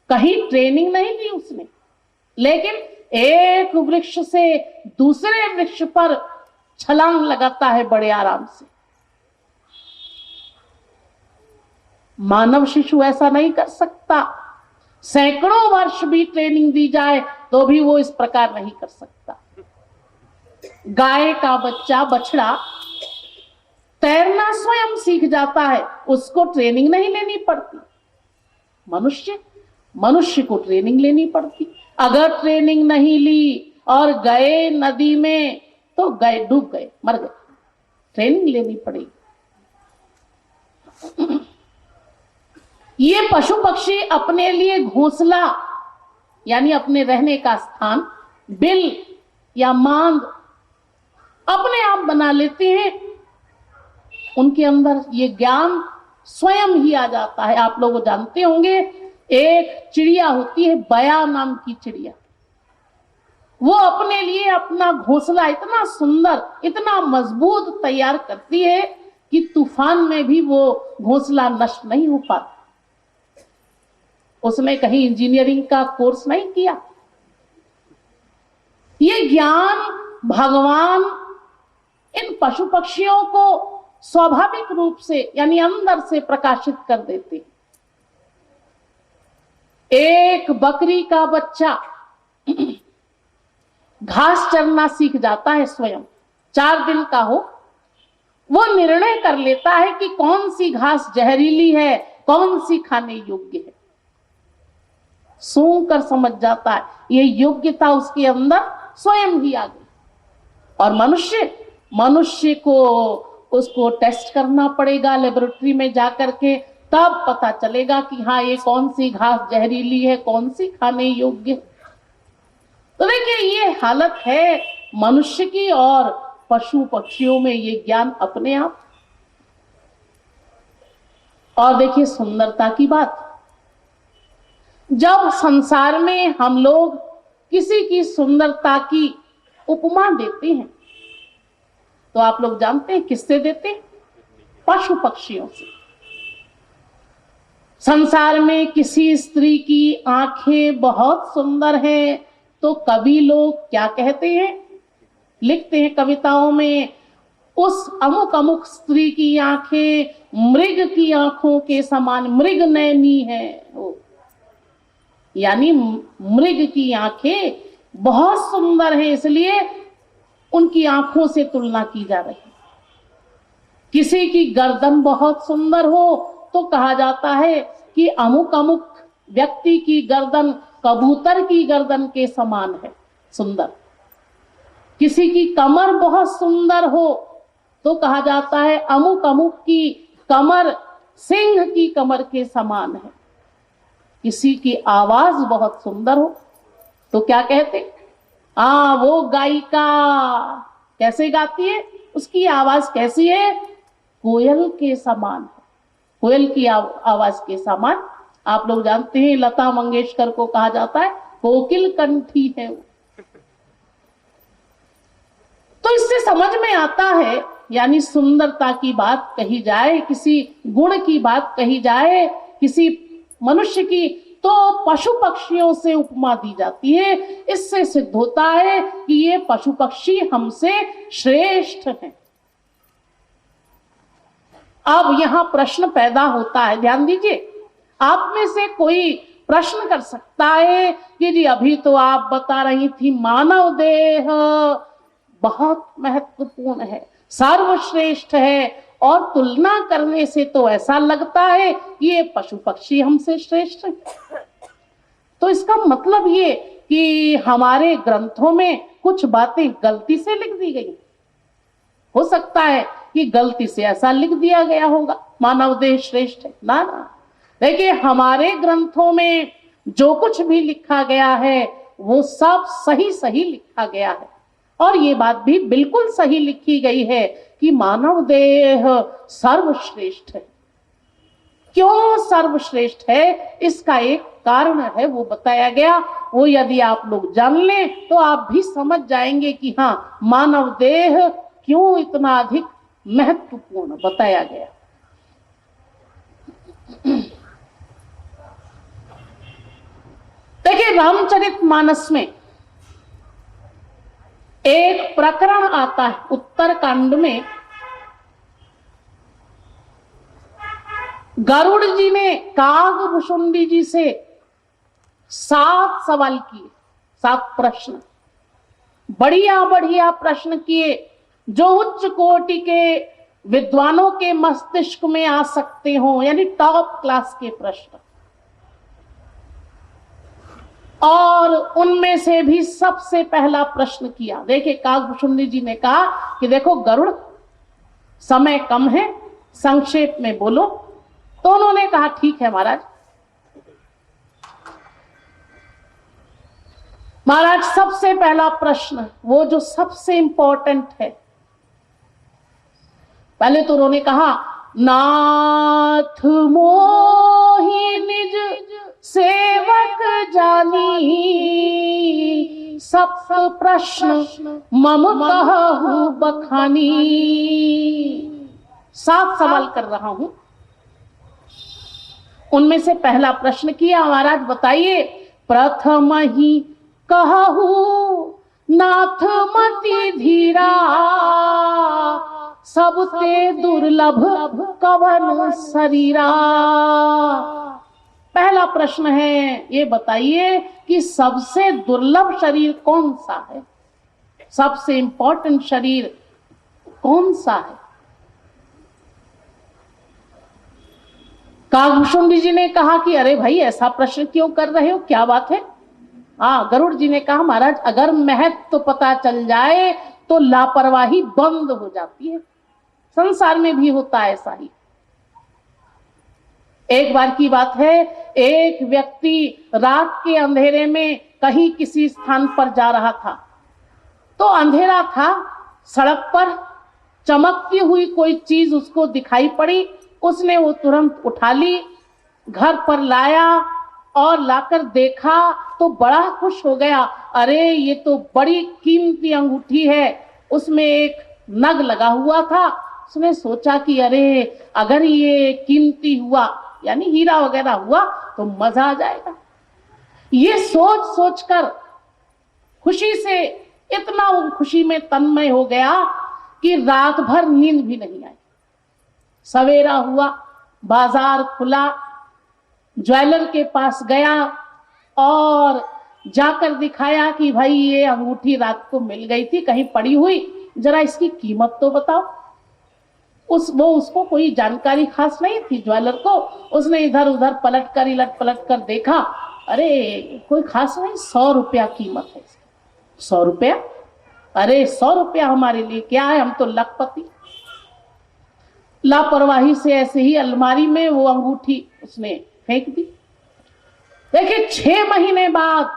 कहीं ट्रेनिंग नहीं ली उसने, लेकिन एक वृक्ष से दूसरे वृक्ष पर छलांग लगाता है बड़े आराम से। मानव शिशु ऐसा नहीं कर सकता। सैकड़ों वर्ष भी ट्रेनिंग दी जाए तो भी वो इस प्रकार नहीं कर सकता। गाय का बच्चा, बछड़ा तैरना स्वयं सीख जाता है, उसको ट्रेनिंग नहीं लेनी पड़ती। मनुष्य को ट्रेनिंग लेनी पड़ती। अगर ट्रेनिंग नहीं ली और गए नदी में तो गए, डूब गए, मर गए। ट्रेनिंग लेनी पड़ेगी। ये पशु पक्षी अपने लिए घोंसला यानी अपने रहने का स्थान, बिल या मांद अपने आप बना लेते हैं। उनके अंदर ये ज्ञान स्वयं ही आ जाता है। आप लोग जानते होंगे, एक चिड़िया होती है, बया नाम की चिड़िया। वो अपने लिए अपना घोंसला इतना सुंदर, इतना मजबूत तैयार करती है कि तूफान में भी वो घोंसला नष्ट नहीं हो पाता। उसने कहीं इंजीनियरिंग का कोर्स नहीं किया। ये ज्ञान भगवान इन पशु पक्षियों को स्वाभाविक रूप से यानी अंदर से प्रकाशित कर देते। एक बकरी का बच्चा घास चरना सीख जाता है स्वयं। 4 दिन का हो, वो निर्णय कर लेता है कि कौन सी घास जहरीली है, कौन सी खाने योग्य है। सूंघ कर समझ जाता है। ये योग्यता उसके अंदर स्वयं ही आ गई। और मनुष्य को उसको टेस्ट करना पड़ेगा लेबोरेटरी में जाकर के, तब पता चलेगा कि हाँ, ये कौन सी घास जहरीली है, कौन सी खाने योग्य है। तो देखिए, ये हालत है मनुष्य की, और पशु पक्षियों में ये ज्ञान अपने आप। और देखिए सुंदरता की बात, जब संसार में हम लोग किसी की सुंदरता की उपमा देते हैं तो आप लोग जानते हैं किससे देते हैं? पशु पक्षियों से। संसार में किसी स्त्री की आंखें बहुत सुंदर हैं तो कवि लोग क्या कहते हैं, लिखते हैं कविताओं में, उस अमुक अमुक स्त्री की आंखें मृग की आंखों के समान मृग नयनी है। यानी मृग की आंखें बहुत सुंदर है, इसलिए उनकी आंखों से तुलना की जा रही है। किसी की गर्दन बहुत सुंदर हो तो कहा जाता है कि अमुक अमुक व्यक्ति की गर्दन कबूतर की गर्दन के समान है, सुंदर। किसी की कमर बहुत सुंदर हो तो कहा जाता है अमुक अमुक की कमर सिंह की कमर के समान है। किसी की आवाज बहुत सुंदर हो तो क्या कहते, वो गायिका कैसे गाती है, उसकी आवाज कैसी है, कोयल के समान है, कोयल की आवाज के समान। आप लोग जानते हैं लता मंगेशकर को कहा जाता है कोकिल कंठी है। तो इससे समझ में आता है, यानी सुंदरता की बात कही जाए, किसी गुण की बात कही जाए, किसी मनुष्य की, तो पशु पक्षियों से उपमा दी जाती है। इससे सिद्ध होता है कि ये पशु पक्षी हमसे श्रेष्ठ हैं। अब यहां प्रश्न पैदा होता है, ध्यान दीजिए, आप में से कोई प्रश्न कर सकता है कि जी अभी तो आप बता रही थी मानव देह बहुत महत्वपूर्ण है, सर्वश्रेष्ठ है, और तुलना करने से तो ऐसा लगता है कि ये पशु पक्षी हमसे श्रेष्ठ है। तो इसका मतलब ये कि हमारे ग्रंथों में कुछ बातें गलती से लिख दी गई। हो सकता है कि गलती से ऐसा लिख दिया गया होगा मानव देह श्रेष्ठ है, ना ना। देखिए हमारे ग्रंथों में जो कुछ भी लिखा गया है वो सब सही सही लिखा गया है, और ये बात भी बिल्कुल सही लिखी गई है कि मानव देह सर्वश्रेष्ठ है। क्यों सर्वश्रेष्ठ है, इसका एक कारण है, वो बताया गया। वो यदि आप लोग जान लें तो आप भी समझ जाएंगे कि हाँ मानव देह क्यों इतना अधिक महत्वपूर्ण बताया गया। देखिए रामचरितमानस में एक प्रकरण आता है उत्तरकांड में। गरुड़ जी ने कागभुशुंडी जी से 7 सवाल किए, 7 प्रश्न, बढ़िया बढ़िया प्रश्न किए जो उच्च कोटि के विद्वानों के मस्तिष्क में आ सकते हो, यानी टॉप क्लास के प्रश्न। और उनमें से भी सबसे पहला प्रश्न किया। देखिए कागभुशुंडी जी ने कहा कि देखो गरुड़, समय कम है, संक्षेप में बोलो। तो उन्होंने कहा ठीक है महाराज। महाराज सबसे पहला प्रश्न, वो जो सबसे इंपॉर्टेंट है, पहले तो उन्होंने कहा नाथ मोहि निज सेवक जानी, सब प्रश्न मम कहु बखानी। 7 सवाल कर रहा हूं। उनमें से पहला प्रश्न किया, महाराज बताइए, प्रथम ही कहु नाथ मति धीरा, सबते दुर्लभ कवन शरीरा। पहला प्रश्न है, ये बताइए कि सबसे दुर्लभ शरीर कौन सा है, सबसे इंपॉर्टेंट शरीर कौन सा है। कागभुशुंडी जी ने कहा कि अरे भाई ऐसा प्रश्न क्यों कर रहे हो, क्या बात है। गरुड़ जी ने कहा महाराज अगर महत्व तो पता चल जाए तो लापरवाही बंद हो जाती है, संसार में भी होता है ऐसा ही। एक बार की बात है, एक व्यक्ति रात के अंधेरे में कहीं किसी स्थान पर जा रहा था। तो अंधेरा था, सड़क पर चमकती हुई कोई चीज उसको दिखाई पड़ी। उसने वो तुरंत उठा ली, घर पर लाया और लाकर देखा तो बड़ा खुश हो गया। अरे ये तो बड़ी कीमती अंगूठी है, उसमें एक नग लगा हुआ था। उसने सोचा कि अरे अगर ये कीमती हुआ, यानी हीरा वगैरह हुआ, तो मजा आ जाएगा। ये सोच सोचकर खुशी से इतना वो खुशी में तन्मय हो गया कि रात भर नींद भी नहीं आई। सवेरा हुआ, बाजार खुला, ज्वेलर के पास गया और जाकर दिखाया कि भाई ये अंगूठी रात को मिल गई थी कहीं पड़ी हुई, जरा इसकी कीमत तो बताओ। उसको कोई जानकारी खास नहीं थी ज्वेलर को। उसने इधर उधर इलट पलट कर देखा, अरे कोई खास नहीं, 100 रुपया कीमत है इसकी। 100 रुपया? अरे 100 रुपया हमारे लिए क्या है, हम तो लखपति। लापरवाही से ऐसे ही अलमारी में वो अंगूठी उसने फेंक दी। देखिए 6 महीने बाद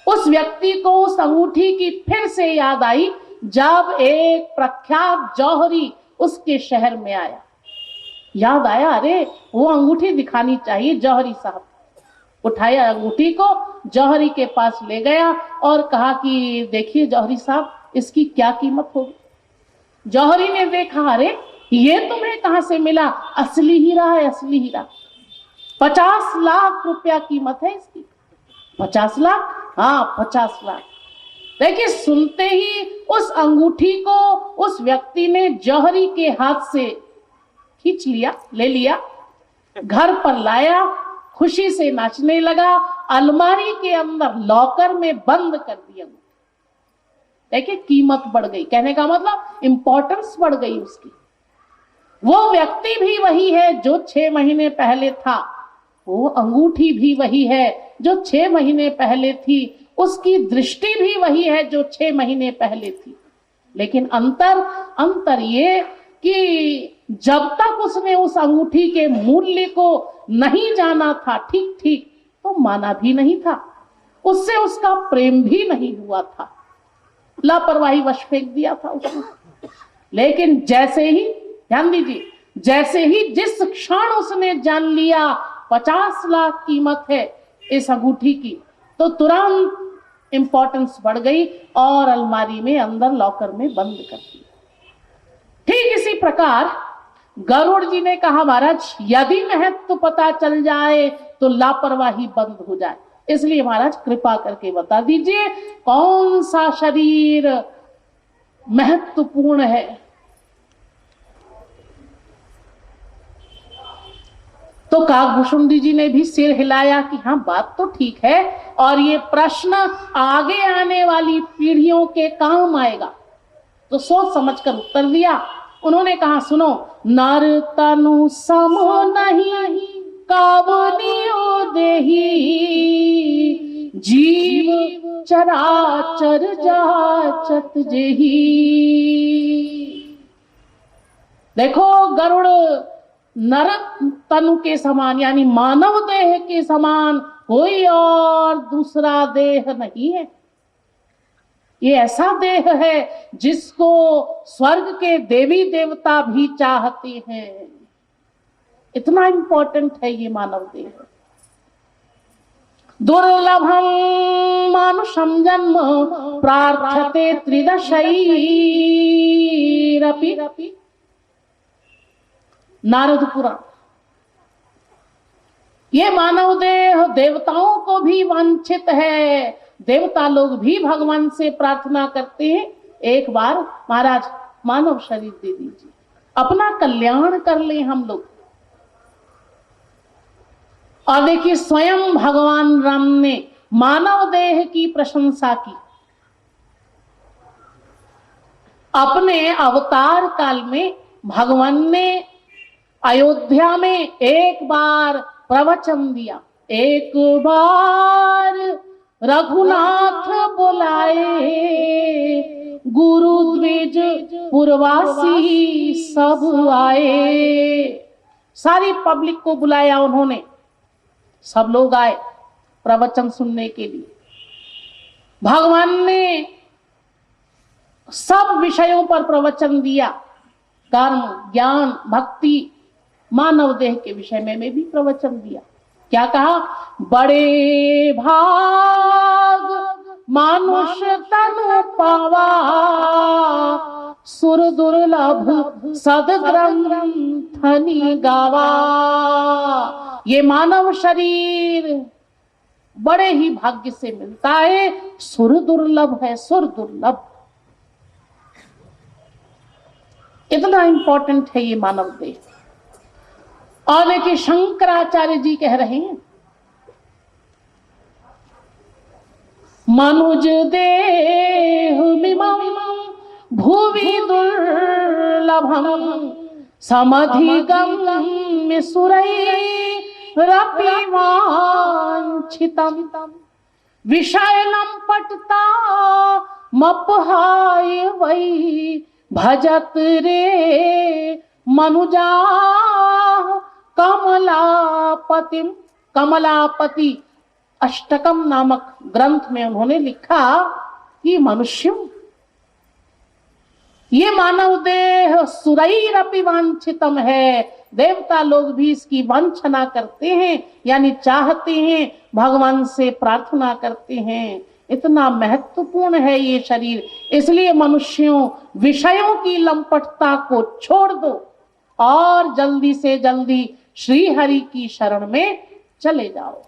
उस व्यक्ति को उस अंगूठी की फिर से याद आई, जब एक प्रख्यात जौहरी उसके शहर में आया। याद आया, अरे वो अंगूठी दिखानी चाहिए जौहरी साहब। उठाया अंगूठी को, जौहरी के पास ले गया और कहा कि देखिए जौहरी साहब, इसकी क्या कीमत होगी। जौहरी ने देखा, अरे ये तुम्हें कहां से मिला? असली हीरा है, असली हीरा। 50 लाख रुपया कीमत है इसकी। 50 लाख? हाँ 50 लाख। देखिए सुनते ही उस अंगूठी को उस व्यक्ति ने जौहरी के हाथ से खींच लिया, ले लिया, घर पर लाया, खुशी से नाचने लगा, अलमारी के अंदर लॉकर में बंद कर दिया। देखिए कीमत बढ़ गई, कहने का मतलब इंपॉर्टेंस बढ़ गई उसकी। वो व्यक्ति भी वही है जो 6 महीने पहले था, वो अंगूठी भी वही है जो 6 महीने पहले थी, उसकी दृष्टि भी वही है जो 6 महीने पहले थी। लेकिन अंतर ये कि जब तक उसने उस अंगूठी के मूल्य को नहीं जाना था ठीक तो माना भी नहीं था, उससे उसका प्रेम भी नहीं हुआ था, लापरवाही वश फेंक दिया था उसने। लेकिन जैसे ही, ध्यान दीजिए, जैसे ही जिस क्षण उसने जान लिया 50 लाख कीमत है इस अंगूठी की, तो तुरंत इंपॉर्टेंस बढ़ गई और अलमारी में अंदर लॉकर में बंद कर दिया। ठीक इसी प्रकार गरुड़ जी ने कहा, महाराज यदि महत्व पता चल जाए तो लापरवाही बंद हो जाए, इसलिए महाराज कृपा करके बता दीजिए कौन सा शरीर महत्वपूर्ण है। तो काकभूषुंडी जी ने भी सिर हिलाया कि हाँ बात तो ठीक है और ये प्रश्न आगे आने वाली पीढ़ियों के काम आएगा। तो सोच समझकर उत्तर दिया। उन्होंने कहा, सुनो, नर तनु सम नहीं कावनियो देही, जीव चराचर जाचत जेही। देखो गरुड़ नर तनु के समान यानी मानव देह के समान कोई और दूसरा देह नहीं है। ये ऐसा देह है जिसको स्वर्ग के देवी देवता भी चाहते हैं। इतना इंपॉर्टेंट है ये मानव देह। दुर्लभम मानुषम जन्म प्रार्थते त्रिदशैरपि। नारद पुराण। ये मानव देह देवताओं को भी वांछित है, देवता लोग भी भगवान से प्रार्थना करते हैं, एक बार महाराज मानव शरीर दे दीजिए, अपना कल्याण कर ले हम लोग। और देखिए स्वयं भगवान राम ने मानव देह की प्रशंसा की। अपने अवतार काल में भगवान ने अयोध्या में एक बार प्रवचन दिया। एक बार रघुनाथ बुलाए, गुरु द्विज पुरवासी सब आए। सारी पब्लिक को बुलाया उन्होंने, सब लोग आए प्रवचन सुनने के लिए। भगवान ने सब विषयों पर प्रवचन दिया, कर्म, ज्ञान, भक्ति, मानव देह के विषय में भी प्रवचन दिया। क्या कहा? बड़े भाग मानुष तनु पावा, सुर दुर्लभ सदग्रंथनि गावा। ये मानव शरीर बड़े ही भाग्य से मिलता है, सुर दुर्लभ है, सुर दुर्लभ। इतना इंपॉर्टेंट है ये मानव देह। और देखिए शंकराचार्य जी कह रहे हैं, मनुज देह भुवि दुर्लभम समधिगम्य सुरैरपि वाञ्छितम् विषयलं पटता मपहाय वै भजत रे मनुजा कमलापतिम। कमलापति अष्टकम नामक ग्रंथ में उन्होंने लिखा कि मनुष्य ये मानव देह सुरैरपि वांछितम है, देवता लोग भी इसकी वांछना करते हैं, यानी चाहते हैं, भगवान से प्रार्थना करते हैं। इतना महत्वपूर्ण है ये शरीर, इसलिए मनुष्यों विषयों की लंपटता को छोड़ दो और जल्दी से जल्दी श्री हरि की शरण में चले जाओ,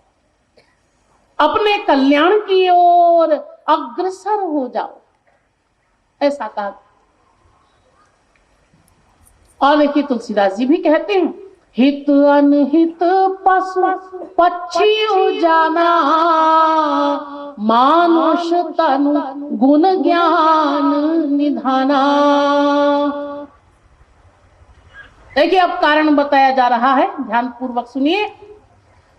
अपने कल्याण की ओर अग्रसर हो जाओ, ऐसा कहा। और देखिए तुलसीदास जी भी कहते हैं, हित अनहित पशु पक्षी जाना मानुष तनु गुण ज्ञान निधाना। देखिए अब कारण बताया जा रहा है, ध्यान पूर्वक सुनिए।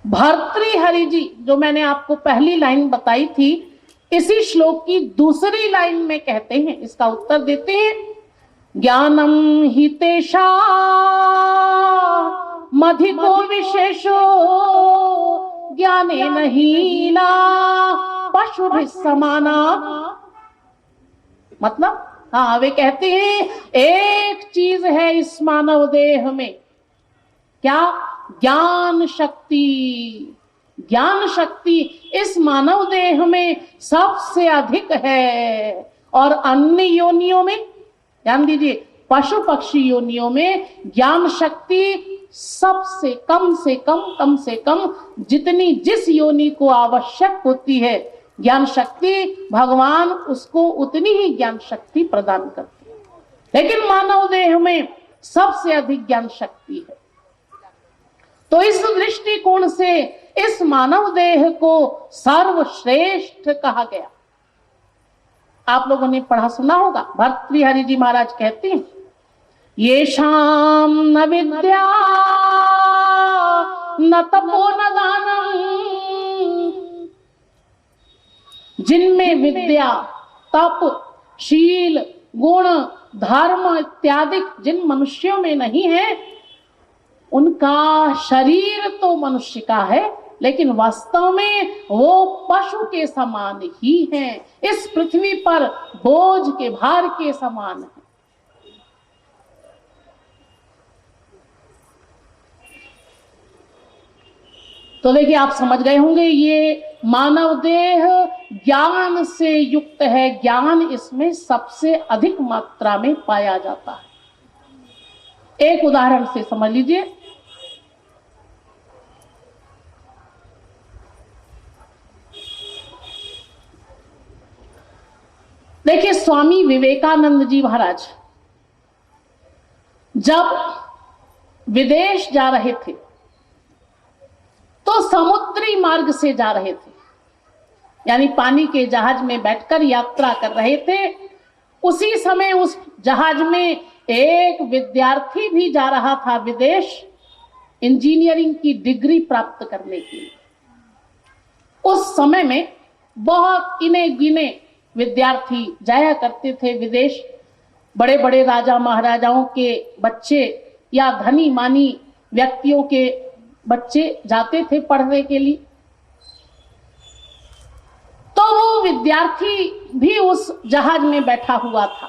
भर्तृहरि जी, जो मैंने आपको पहली लाइन बताई थी, इसी श्लोक की दूसरी लाइन में कहते हैं, इसका उत्तर देते हैं, ज्ञानम हितेशा मधिको विशेषो ज्ञाने नहीना पशु भी समाना। मतलब हाँ, वे कहते हैं एक चीज है इस मानव देह में, क्या? ज्ञान शक्ति। ज्ञान शक्ति इस मानव देह में सबसे अधिक है, और अन्य योनियों में, ध्यान दीजिए, पशु पक्षी योनियों में ज्ञान शक्ति सबसे कम से कम जितनी जिस योनि को आवश्यक होती है ज्ञान शक्ति, भगवान उसको उतनी ही ज्ञान शक्ति प्रदान करते हैं। लेकिन मानव देह में सबसे अधिक ज्ञान शक्ति है। तो इस दृष्टिकोण से इस मानव देह को सर्वश्रेष्ठ कहा गया। आप लोगों ने पढ़ा सुना होगा, भर्तृहरि जी महाराज कहते हैं, ये शाम न विद्या न तपो न दानम, जिनमें विद्या, तप, शील, गुण, धर्म इत्यादि जिन मनुष्यों में नहीं है, उनका शरीर तो मनुष्य का है, लेकिन वास्तव में वो पशु के समान ही हैं, इस पृथ्वी पर बोझ के भार के समान है। तो देखिए आप समझ गए होंगे, ये मानव देह ज्ञान से युक्त है, ज्ञान इसमें सबसे अधिक मात्रा में पाया जाता है। एक उदाहरण से समझ लीजिए, देखिए स्वामी विवेकानंद जी महाराज जब विदेश जा रहे थे तो समुद्री मार्ग से जा रहे थे, यानी पानी के जहाज में बैठकर यात्रा कर रहे थे। उसी समय उस जहाज में एक विद्यार्थी भी जा रहा था विदेश, इंजीनियरिंग की डिग्री प्राप्त करने के लिए। उस समय में बहुत गिने गिने विद्यार्थी जाया करते थे विदेश, बड़े बड़े राजा महाराजाओं के बच्चे या धनी मानी व्यक्तियों के बच्चे जाते थे पढ़ने के लिए। तो वो विद्यार्थी भी उस जहाज में बैठा हुआ था,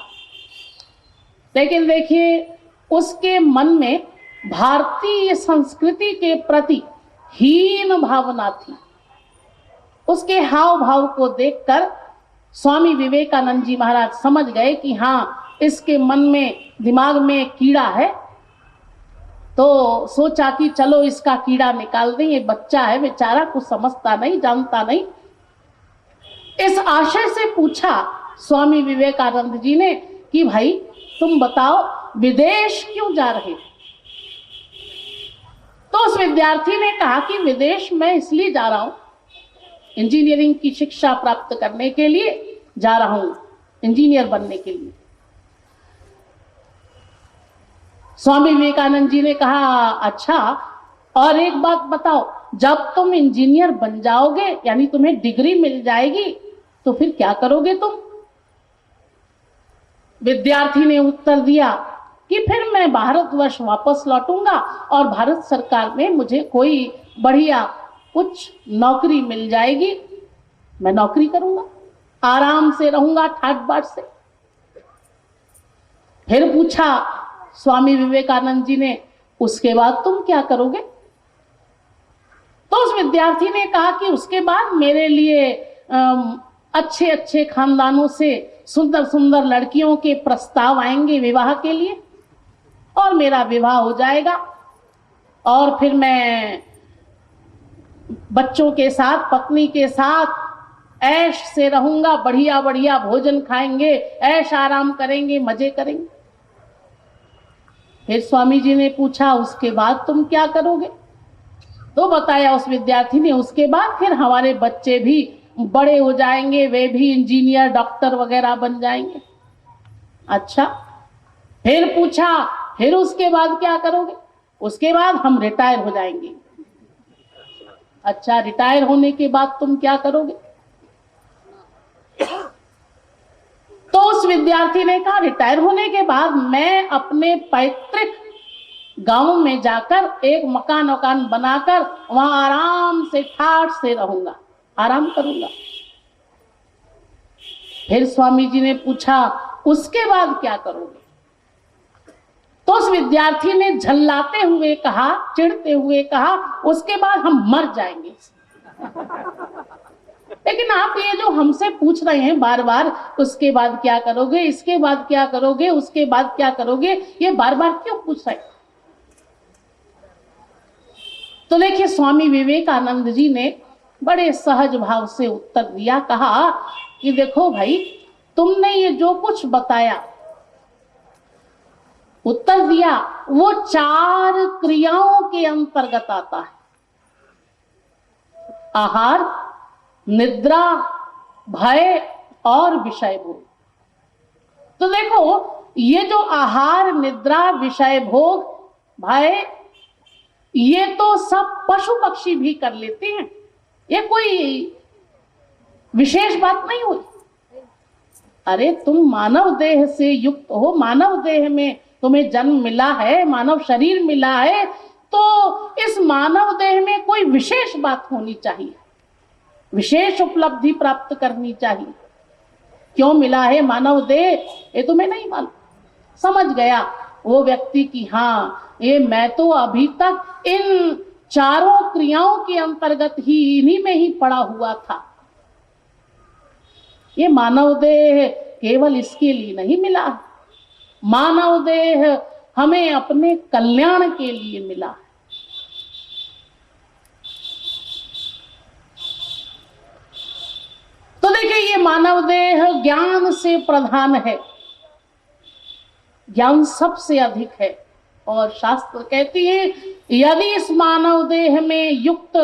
लेकिन देखिए उसके मन में भारतीय संस्कृति के प्रति हीन भावना थी। उसके हाव भाव को देखकर स्वामी विवेकानंद जी महाराज समझ गए कि हाँ, इसके मन में, दिमाग में कीड़ा है। तो सोचा कि चलो इसका कीड़ा निकाल दें, ये बच्चा है बेचारा, कुछ समझता नहीं, जानता नहीं। इस आशय से पूछा स्वामी विवेकानंद जी ने कि भाई तुम बताओ विदेश क्यों जा रहे हो? तो उस विद्यार्थी ने कहा कि विदेश मैं इसलिए जा रहा हूं इंजीनियरिंग की शिक्षा प्राप्त करने के लिए जा रहा हूं, इंजीनियर बनने के लिए। स्वामी विवेकानंद जी ने कहा, अच्छा और एक बात बताओ, जब तुम इंजीनियर बन जाओगे यानी तुम्हें डिग्री मिल जाएगी तो फिर क्या करोगे तुम? विद्यार्थी ने उत्तर दिया कि फिर मैं भारतवर्ष वापस लौटूंगा और भारत सरकार में मुझे कोई बढ़िया कुछ नौकरी मिल जाएगी, मैं नौकरी करूंगा, आराम से रहूंगा ठाट बाट से। फिर पूछा स्वामी विवेकानंद जी ने, उसके बाद तुम क्या करोगे? तो उस विद्यार्थी ने कहा कि उसके बाद मेरे लिए अच्छे अच्छे खानदानों से सुंदर सुंदर लड़कियों के प्रस्ताव आएंगे विवाह के लिए और मेरा विवाह हो जाएगा और फिर मैं बच्चों के साथ, पत्नी के साथ ऐश से रहूंगा, बढ़िया बढ़िया भोजन खाएंगे, ऐश आराम करेंगे, मजे करेंगे। फिर स्वामी जी ने पूछा, उसके बाद तुम क्या करोगे? तो बताया उस विद्यार्थी ने, उसके बाद फिर हमारे बच्चे भी बड़े हो जाएंगे, वे भी इंजीनियर, डॉक्टर वगैरह बन जाएंगे। अच्छा, फिर पूछा, फिर उसके बाद क्या करोगे? उसके बाद हम रिटायर हो जाएंगे। अच्छा, रिटायर होने के बाद तुम क्या करोगे? तो उस विद्यार्थी ने कहा, रिटायर होने के बाद मैं अपने पैतृक गांव में जाकर एक मकान बनाकर वहां आराम से ठाठ से रहूंगा, आराम करूंगा। फिर स्वामी जी ने पूछा, उसके बाद क्या करोगे? तो उस विद्यार्थी ने झल्लाते हुए कहा, चिढ़ते हुए कहा, उसके बाद हम मर जाएंगे। लेकिन आप ये जो हमसे पूछ रहे हैं बार बार, उसके बाद क्या करोगे, इसके बाद क्या करोगे, उसके बाद क्या करोगे, ये बार बार क्यों पूछ रहे हैं? तो देखिए, स्वामी विवेकानंद जी ने बड़े सहज भाव से उत्तर दिया, कहा कि देखो भाई, तुमने ये जो कुछ बताया, उत्तर दिया, वो 4 क्रियाओं के अंतर्गत आता है। आहार, निद्रा, भय और विषय भोग। तो देखो, ये जो आहार, निद्रा, विषय भोग, भय, ये तो सब पशु पक्षी भी कर लेते हैं, ये कोई विशेष बात नहीं हुई। अरे तुम मानव देह से युक्त हो, मानव देह में तुम्हें जन्म मिला है, मानव शरीर मिला है, तो इस मानव देह में कोई विशेष बात होनी चाहिए, विशेष उपलब्धि प्राप्त करनी चाहिए। क्यों मिला है मानव देह, ये तुम्हें नहीं मालूम। समझ गया वो व्यक्ति कि हाँ, ये मैं तो अभी तक इन 4 क्रियाओं के अंतर्गत ही, इन्हीं में ही पड़ा हुआ था। ये मानव देह केवल इसके लिए नहीं मिला, मानव देह हमें अपने कल्याण के लिए मिला है। तो देखिए, ये मानव देह ज्ञान से प्रधान है, ज्ञान सबसे अधिक है। और शास्त्र कहती है, यदि इस मानव देह में युक्त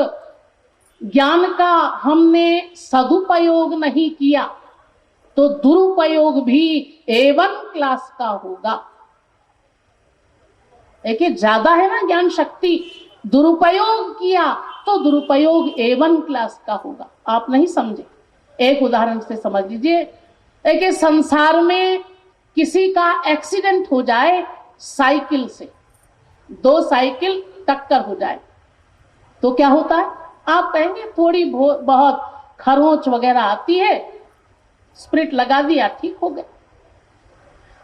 ज्ञान का हमने सदुपयोग नहीं किया तो दुरुपयोग भी A1 क्लास का होगा। देखिए, ज्यादा है ना ज्ञान शक्ति, दुरुपयोग किया तो दुरुपयोग A1 क्लास का होगा। आप नहीं समझे, एक उदाहरण से समझ लीजिए। देखिए, संसार में किसी का एक्सीडेंट हो जाए साइकिल से, 2 साइकिल टक्कर हो जाए तो क्या होता है? आप कहेंगे थोड़ी बहुत खरोंच वगैरह आती है, स्प्रिट लगा दिया, ठीक हो गया।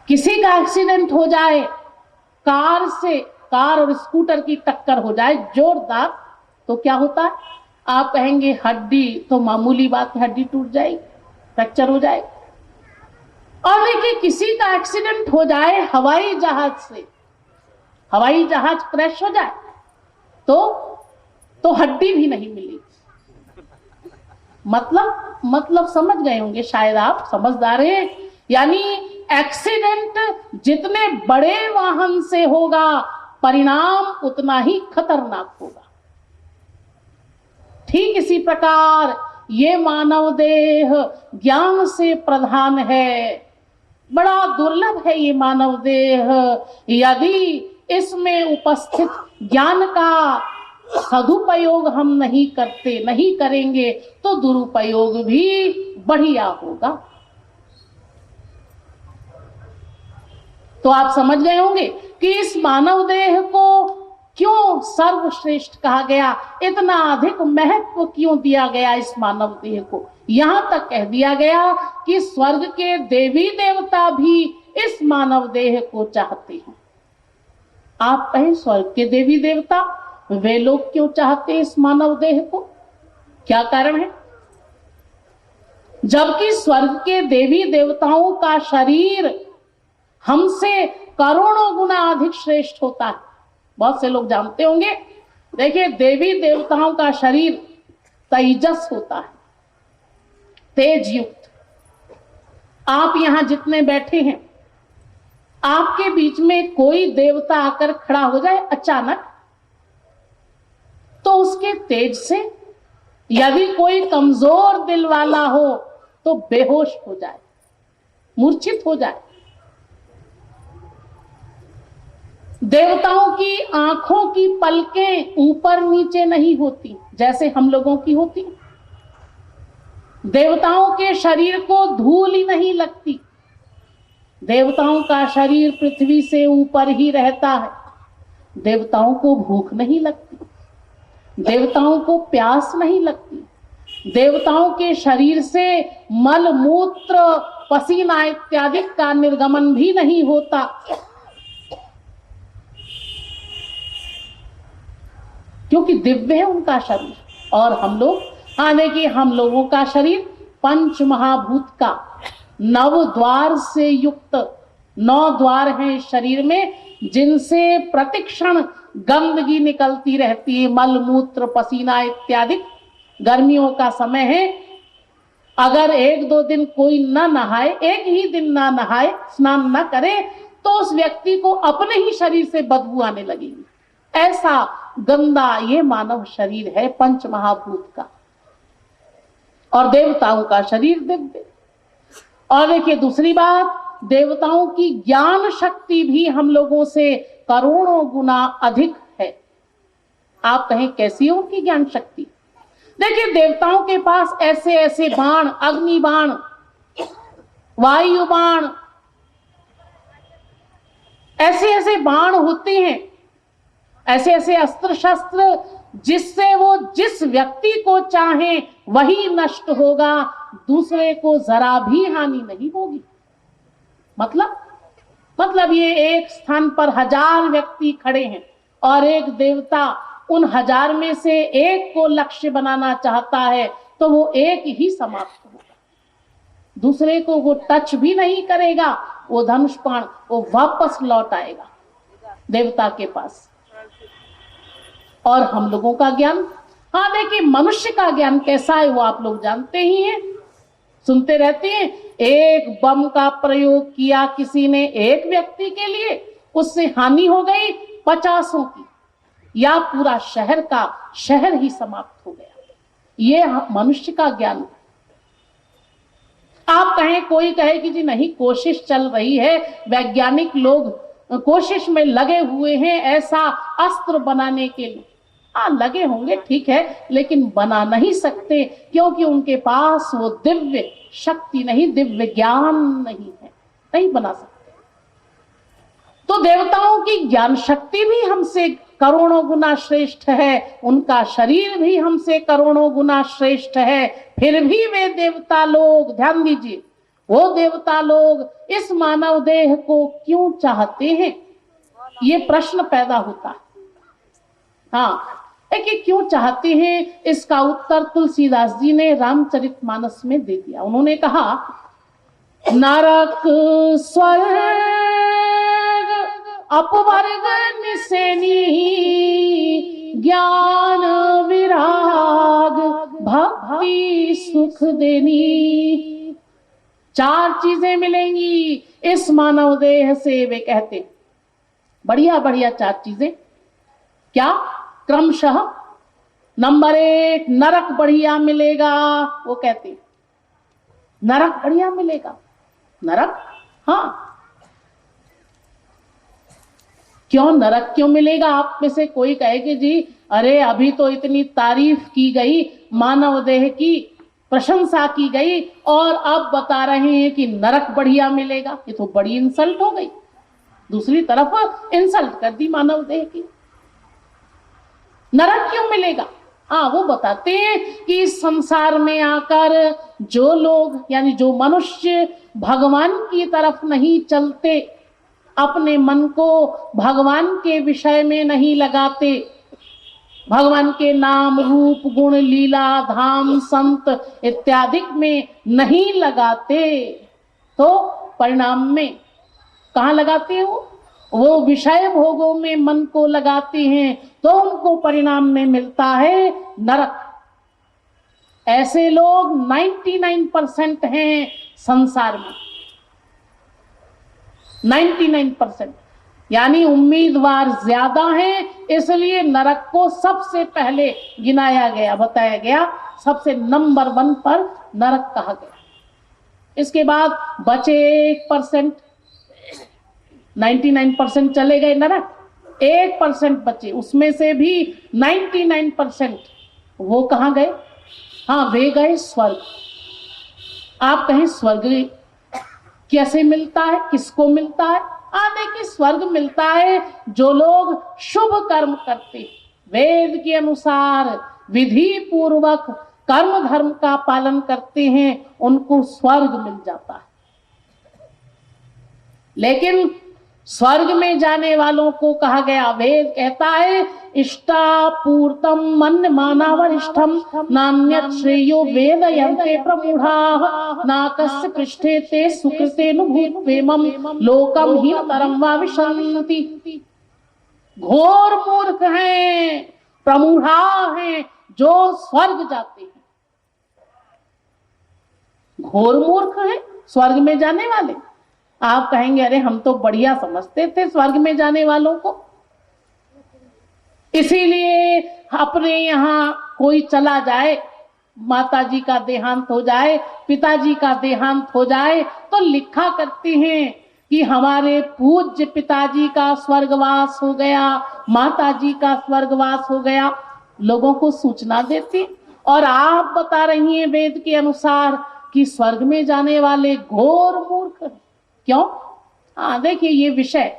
किसी का एक्सीडेंट हो जाए कार से, कार और स्कूटर की टक्कर हो जाए जोरदार, तो क्या होता है? आप कहेंगे हड्डी तो मामूली बात है, हड्डी टूट जाएगी, फ्रैक्चर हो जाएगा। और देखिए, किसी का एक्सीडेंट हो जाए हवाई जहाज से, हवाई जहाज क्रैश हो जाए तो हड्डी भी नहीं मिलेगी। मतलब समझ गए होंगे शायद, आप समझदार हैं। यानी एक्सीडेंट जितने बड़े वाहन से होगा, परिणाम उतना ही खतरनाक होगा। ठीक इसी प्रकार ये मानव देह ज्ञान से प्रधान है, बड़ा दुर्लभ है ये मानव देह। यदि इसमें उपस्थित ज्ञान का सदुपयोग हम नहीं करेंगे तो दुरुपयोग भी बढ़िया होगा। तो आप समझ गए होंगे कि इस मानव देह को क्यों सर्वश्रेष्ठ कहा गया, इतना अधिक महत्व क्यों दिया गया इस मानव देह को। यहां तक कह दिया गया कि स्वर्ग के देवी देवता भी इस मानव देह को चाहते हैं। आप कहें स्वर्ग के देवी देवता, वे लोग क्यों चाहते हैं इस मानव देह को, क्या कारण है? जबकि स्वर्ग के देवी देवताओं का शरीर हमसे करोड़ों गुना अधिक श्रेष्ठ होता है। बहुत से लोग जानते होंगे, देखिए देवी देवताओं का शरीर तेजस होता है, तेज युक्त। आप यहां जितने बैठे हैं, आपके बीच में कोई देवता आकर खड़ा हो जाए अचानक, तो उसके तेज से यदि कोई कमजोर दिल वाला हो तो बेहोश हो जाए, मूर्छित हो जाए। देवताओं की आंखों की पलकें ऊपर नीचे नहीं होती जैसे हम लोगों की होती। देवताओं के शरीर को धूल ही नहीं लगती। देवताओं का शरीर पृथ्वी से ऊपर ही रहता है। देवताओं को भूख नहीं लगती, देवताओं को प्यास नहीं लगती। देवताओं के शरीर से मल मूत्र पसीना इत्यादि का निर्गमन भी नहीं होता। क्योंकि दिव्य है उनका शरीर। और हम लोग, हाँ देखिए, हम लोगों का शरीर पंच महाभूत का 9 द्वार से युक्त, 9 द्वार हैं शरीर में, जिनसे प्रतिक्षण गंदगी निकलती रहती है, मल मूत्र पसीना इत्यादि। गर्मियों का समय है, अगर 1-2 दिन कोई न नहाए, एक ही दिन ना नहाए, स्नान न करे, तो उस व्यक्ति को अपने ही शरीर से बदबू आने लगेगी। ऐसा गंदा ये मानव शरीर है पंच महाभूत का। और देवताओं का शरीर दिव्य। और देखिए दूसरी बात, देवताओं की ज्ञान शक्ति भी हम लोगों से करोड़ों गुना अधिक है। आप कहें कैसी है उनकी ज्ञान शक्ति? देखिए देवताओं के पास ऐसे ऐसे बाण, अग्नि बाण, वायु बाण, ऐसे ऐसे बाण होते हैं, ऐसे ऐसे अस्त्र शस्त्र, जिससे वो जिस व्यक्ति को चाहे वही नष्ट होगा, दूसरे को जरा भी हानि नहीं होगी। मतलब ये एक स्थान पर 1000 व्यक्ति खड़े हैं और एक देवता उन 1000 में से एक को लक्ष्य बनाना चाहता है, तो वो एक ही समाप्त होगा, दूसरे को वो टच भी नहीं करेगा। वो धनुष बाण वो वापस लौट आएगा देवता के पास। और हम लोगों का ज्ञान, हाँ देखिए मनुष्य का ज्ञान कैसा है वो आप लोग जानते ही हैं, सुनते रहते हैं। एक बम का प्रयोग किया किसी ने एक व्यक्ति के लिए, उससे हानि हो गई 50 की, या पूरा शहर ही समाप्त हो गया। ये मनुष्य का ज्ञान। आप कहें, कोई कहे कि जी नहीं कोशिश चल रही है, वैज्ञानिक लोग कोशिश में लगे हुए हैं ऐसा अस्त्र बनाने के लिए। हाँ लगे होंगे, ठीक है, लेकिन बना नहीं सकते, क्योंकि उनके पास वो दिव्य शक्ति नहीं, दिव्य ज्ञान नहीं है, नहीं बना सकते। तो देवताओं की ज्ञान शक्ति भी हमसे करोड़ों गुना श्रेष्ठ है, उनका शरीर भी हमसे करोड़ों गुना श्रेष्ठ है। फिर भी वे देवता लोग, ध्यान दीजिए, वो देवता लोग इस मानव देह को क्यों चाहते हैं, ये प्रश्न पैदा होता है। हाँ, कि क्यों चाहते हैं, इसका उत्तर तुलसीदास जी ने रामचरितमानस में दे दिया। उन्होंने कहा, नरक स्वर्ग अपवर्ग निसेनी, ज्ञान विराग भक्ति सुख देनी। 4 चीजें मिलेंगी इस मानव देह से, वे कहते बढ़िया बढ़िया 4 चीजें। क्या? क्रमशः नंबर 1 नरक बढ़िया मिलेगा, वो कहते नरक बढ़िया मिलेगा। नरक, हाँ, क्यों नरक क्यों मिलेगा? आप में से कोई कहे कि जी अरे अभी तो इतनी तारीफ की गई, मानव देह की प्रशंसा की गई और अब बता रहे हैं कि नरक बढ़िया मिलेगा। ये तो बड़ी इंसल्ट हो गई, दूसरी तरफ इंसल्ट कर दी मानव देह की। नरक क्यों मिलेगा? हाँ, वो बताते हैं कि इस संसार में आकर जो लोग यानी जो मनुष्य भगवान की तरफ नहीं चलते, अपने मन को भगवान के विषय में नहीं लगाते, भगवान के नाम रूप गुण लीला धाम संत इत्यादि में नहीं लगाते, तो परिणाम में कहाँ लगाते हैं? वो विषय भोगों में मन को लगाते हैं, तो उनको परिणाम में मिलता है नरक। ऐसे लोग 99% हैं संसार में, 99%, यानी उम्मीदवार ज्यादा हैं, इसलिए नरक को सबसे पहले गिनाया गया, बताया गया, सबसे नंबर 1 पर नरक कहा गया। इसके बाद बचे 1%, 99% चले गए नरक, 1% बचे, उसमें से भी 99% वो कहाँ गए? हाँ, वे गए स्वर्ग। आप कहें स्वर्ग कैसे मिलता है, किसको मिलता है? देखिए, स्वर्ग मिलता है जो लोग शुभ कर्म करते, वेद के अनुसार विधि पूर्वक कर्म धर्म का पालन करते हैं, उनको स्वर्ग मिल जाता है। लेकिन स्वर्ग में जाने वालों को कहा गया, वेद कहता है इष्टापूर्तम मन मानावरिष्ठम नान्यत् श्रेयो वेद यन्ते प्रमूढ़ाः नाकस्य पृष्ठे ते सुकृतेनुभूत्वेमं लोकम हीनतरं वा विशन्ति। घोर मूर्ख हैं, प्रमूढ़ा हैं जो स्वर्ग जाते हैं। घोर मूर्ख हैं स्वर्ग में जाने वाले। आप कहेंगे अरे हम तो बढ़िया समझते थे स्वर्ग में जाने वालों को, इसीलिए अपने यहाँ कोई चला जाए, माताजी का देहांत हो जाए, पिताजी का देहांत हो जाए, तो लिखा करते हैं कि हमारे पूज्य पिताजी का स्वर्गवास हो गया, माताजी का स्वर्गवास हो गया, लोगों को सूचना देती। और आप बता रही हैं वेद के अनुसार कि स्वर्ग में जाने वाले घोर मूर्ख। क्यों? देखिए, ये विषय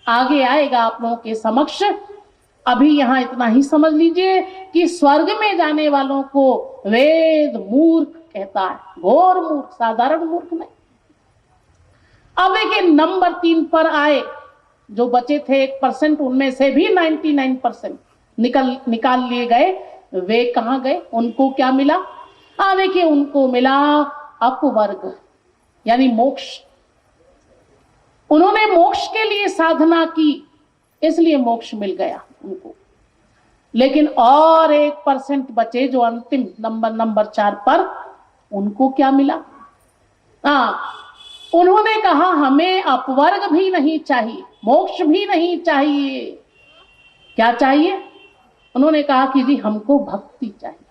आगे आएगा आप लोगों के समक्ष। अभी यहाँ इतना ही समझ लीजिए कि स्वर्ग में जाने वालों को वेद मूर्ख कहता है, घोर मूर्ख, साधारण मूर्ख नहीं। अब देखिए नंबर 3 पर आए, जो बचे थे 1%, उनमें से भी 99% निकाल लिए गए। वे कहाँ गए? उनको क्या मिला? देखिए, उनको मिला अपवर्ग यानी मोक्ष। उन्होंने मोक्ष के लिए साधना की, इसलिए मोक्ष मिल गया उनको। लेकिन और 1% बचे जो अंतिम नंबर 4 पर, उनको क्या मिला? उन्होंने कहा हमें अपवर्ग भी नहीं चाहिए, मोक्ष भी नहीं चाहिए। क्या चाहिए? उन्होंने कहा कि जी हमको भक्ति चाहिए।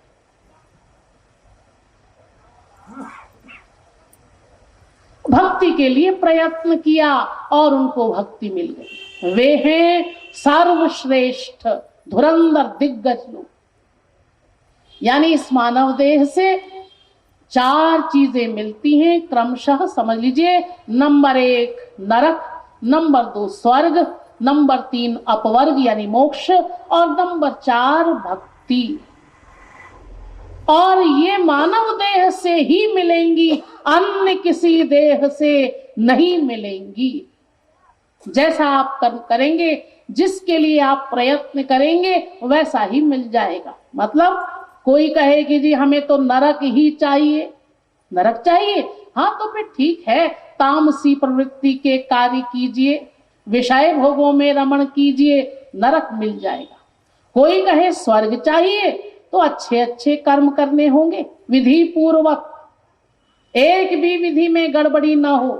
भक्ति के लिए प्रयत्न किया और उनको भक्ति मिल गई। वे हैं सर्वश्रेष्ठ धुरंधर दिग्गज लोग। यानी इस मानव देह से 4 चीजें मिलती हैं क्रमशः, समझ लीजिए। नंबर 1 नरक, नंबर 2 स्वर्ग, नंबर 3 अपवर्ग यानी मोक्ष, और नंबर 4 भक्ति। और ये मानव देह से ही मिलेंगी, अन्य किसी देह से नहीं मिलेंगी। जैसा आप करेंगे, जिसके लिए आप प्रयत्न करेंगे, वैसा ही मिल जाएगा। मतलब कोई कहे कि जी हमें तो नरक ही चाहिए, नरक चाहिए, हाँ तो फिर ठीक है, तामसी प्रवृत्ति के कार्य कीजिए, विषय भोगों में रमण कीजिए, नरक मिल जाएगा। कोई कहे स्वर्ग चाहिए, तो अच्छे अच्छे कर्म करने होंगे विधि पूर्वक, एक भी विधि में गड़बड़ी ना हो।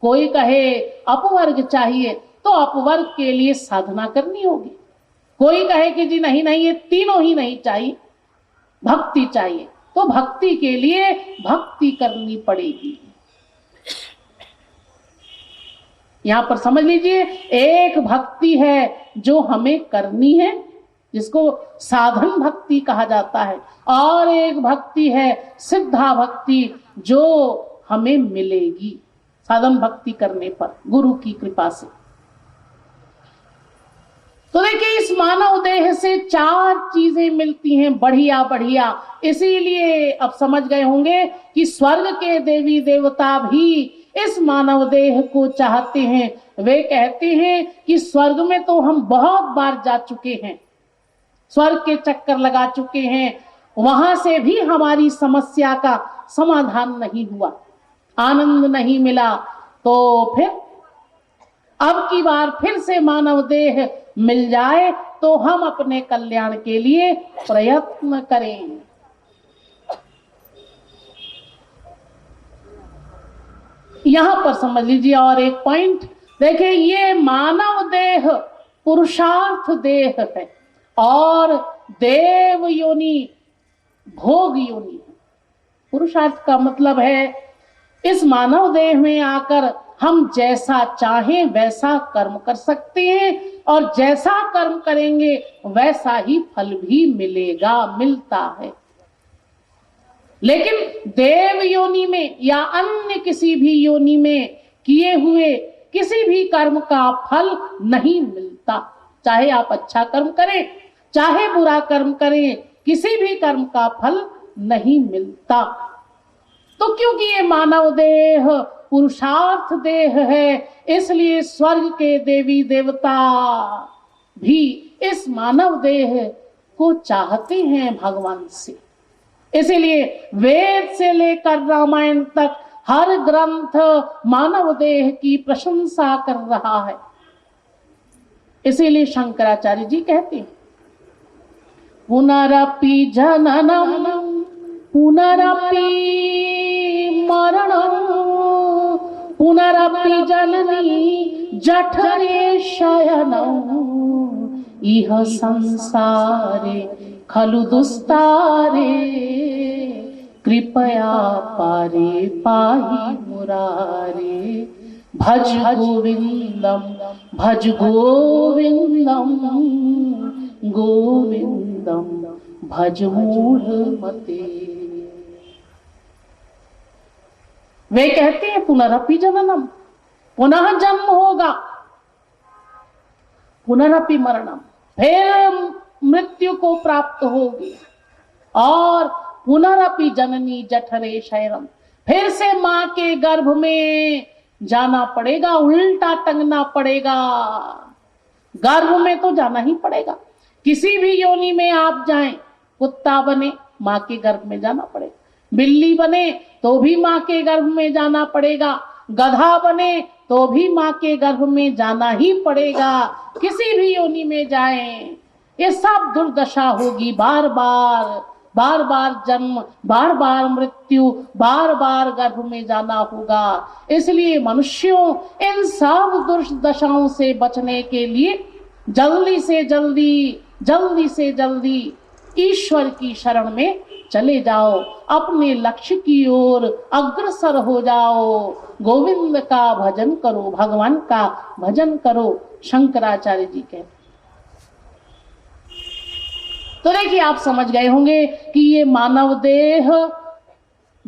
कोई कहे अपवर्ग चाहिए, तो अपवर्ग के लिए साधना करनी होगी। कोई कहे कि जी नहीं नहीं ये तीनों ही नहीं चाहिए, भक्ति चाहिए, तो भक्ति के लिए भक्ति करनी पड़ेगी। यहां पर समझ लीजिए, एक भक्ति है जो हमें करनी है, जिसको साधन भक्ति कहा जाता है, और एक भक्ति है सिद्धा भक्ति जो हमें मिलेगी साधन भक्ति करने पर गुरु की कृपा से। तो देखिए, इस मानव देह से 4 चीजें मिलती हैं बढ़िया बढ़िया। इसीलिए अब समझ गए होंगे कि स्वर्ग के देवी देवता भी इस मानव देह को चाहते हैं। वे कहते हैं कि स्वर्ग में तो हम बहुत बार जा चुके हैं, स्वर्ग के चक्कर लगा चुके हैं, वहां से भी हमारी समस्या का समाधान नहीं हुआ, आनंद नहीं मिला, तो फिर अब की बार फिर से मानव देह मिल जाए तो हम अपने कल्याण के लिए प्रयत्न करें। यहां पर समझ लीजिए और एक पॉइंट, देखिए ये मानव देह पुरुषार्थ देह है और देव योनि भोग योनि है। पुरुषार्थ का मतलब है इस मानव देह में आकर हम जैसा चाहें वैसा कर्म कर सकते हैं, और जैसा कर्म करेंगे वैसा ही फल भी मिलेगा, मिलता है। लेकिन देव योनि में या अन्य किसी भी योनि में किए हुए किसी भी कर्म का फल नहीं मिलता। चाहे आप अच्छा कर्म करें चाहे बुरा कर्म करें, किसी भी कर्म का फल नहीं मिलता। तो क्योंकि ये मानव देह पुरुषार्थ देह है, इसलिए स्वर्ग के देवी देवता भी इस मानव देह को चाहते हैं भगवान से। इसीलिए वेद से लेकर रामायण तक हर ग्रंथ मानव देह की प्रशंसा कर रहा है। इसीलिए शंकराचार्य जी कहते हैं, पुनरपि जननम पुनरपि मरणम पुनरपि जननी जठरे शयनम इह संसारे खलु दुस्तारे कृपया पारे पाहि मुरारे भज गोविंदम भज गोविंदम गोविंदम भज मूढ़मते। वे कहते हैं पुनरपि जननम, पुनः जन्म होगा, पुनरपि मरणम, फिर मृत्यु को प्राप्त होगी, और पुनरपि जननी जठरे शयनम, फिर से मां के गर्भ में जाना पड़ेगा, उल्टा टंगना पड़ेगा। गर्भ में तो जाना ही पड़ेगा, किसी भी योनि में आप जाएं, कुत्ता बने मां के गर्भ में जाना पड़ेगा, बिल्ली बने तो भी मां के गर्भ में जाना पड़ेगा, गधा बने तो भी मां के गर्भ में जाना ही पड़ेगा। किसी भी योनि में जाएं, ये सब दुर्दशा होगी, बार बार जन्म, बार बार मृत्यु, बार बार गर्भ में जाना होगा। इसलिए मनुष्यों इन सब दुर्दशाओं से बचने के लिए जल्दी से जल्दी ईश्वर की शरण में चले जाओ, अपने लक्ष्य की ओर अग्रसर हो जाओ, गोविंद का भजन करो, भगवान का भजन करो, शंकराचार्य जी कहते। तो देखिए, आप समझ गए होंगे कि ये मानव देह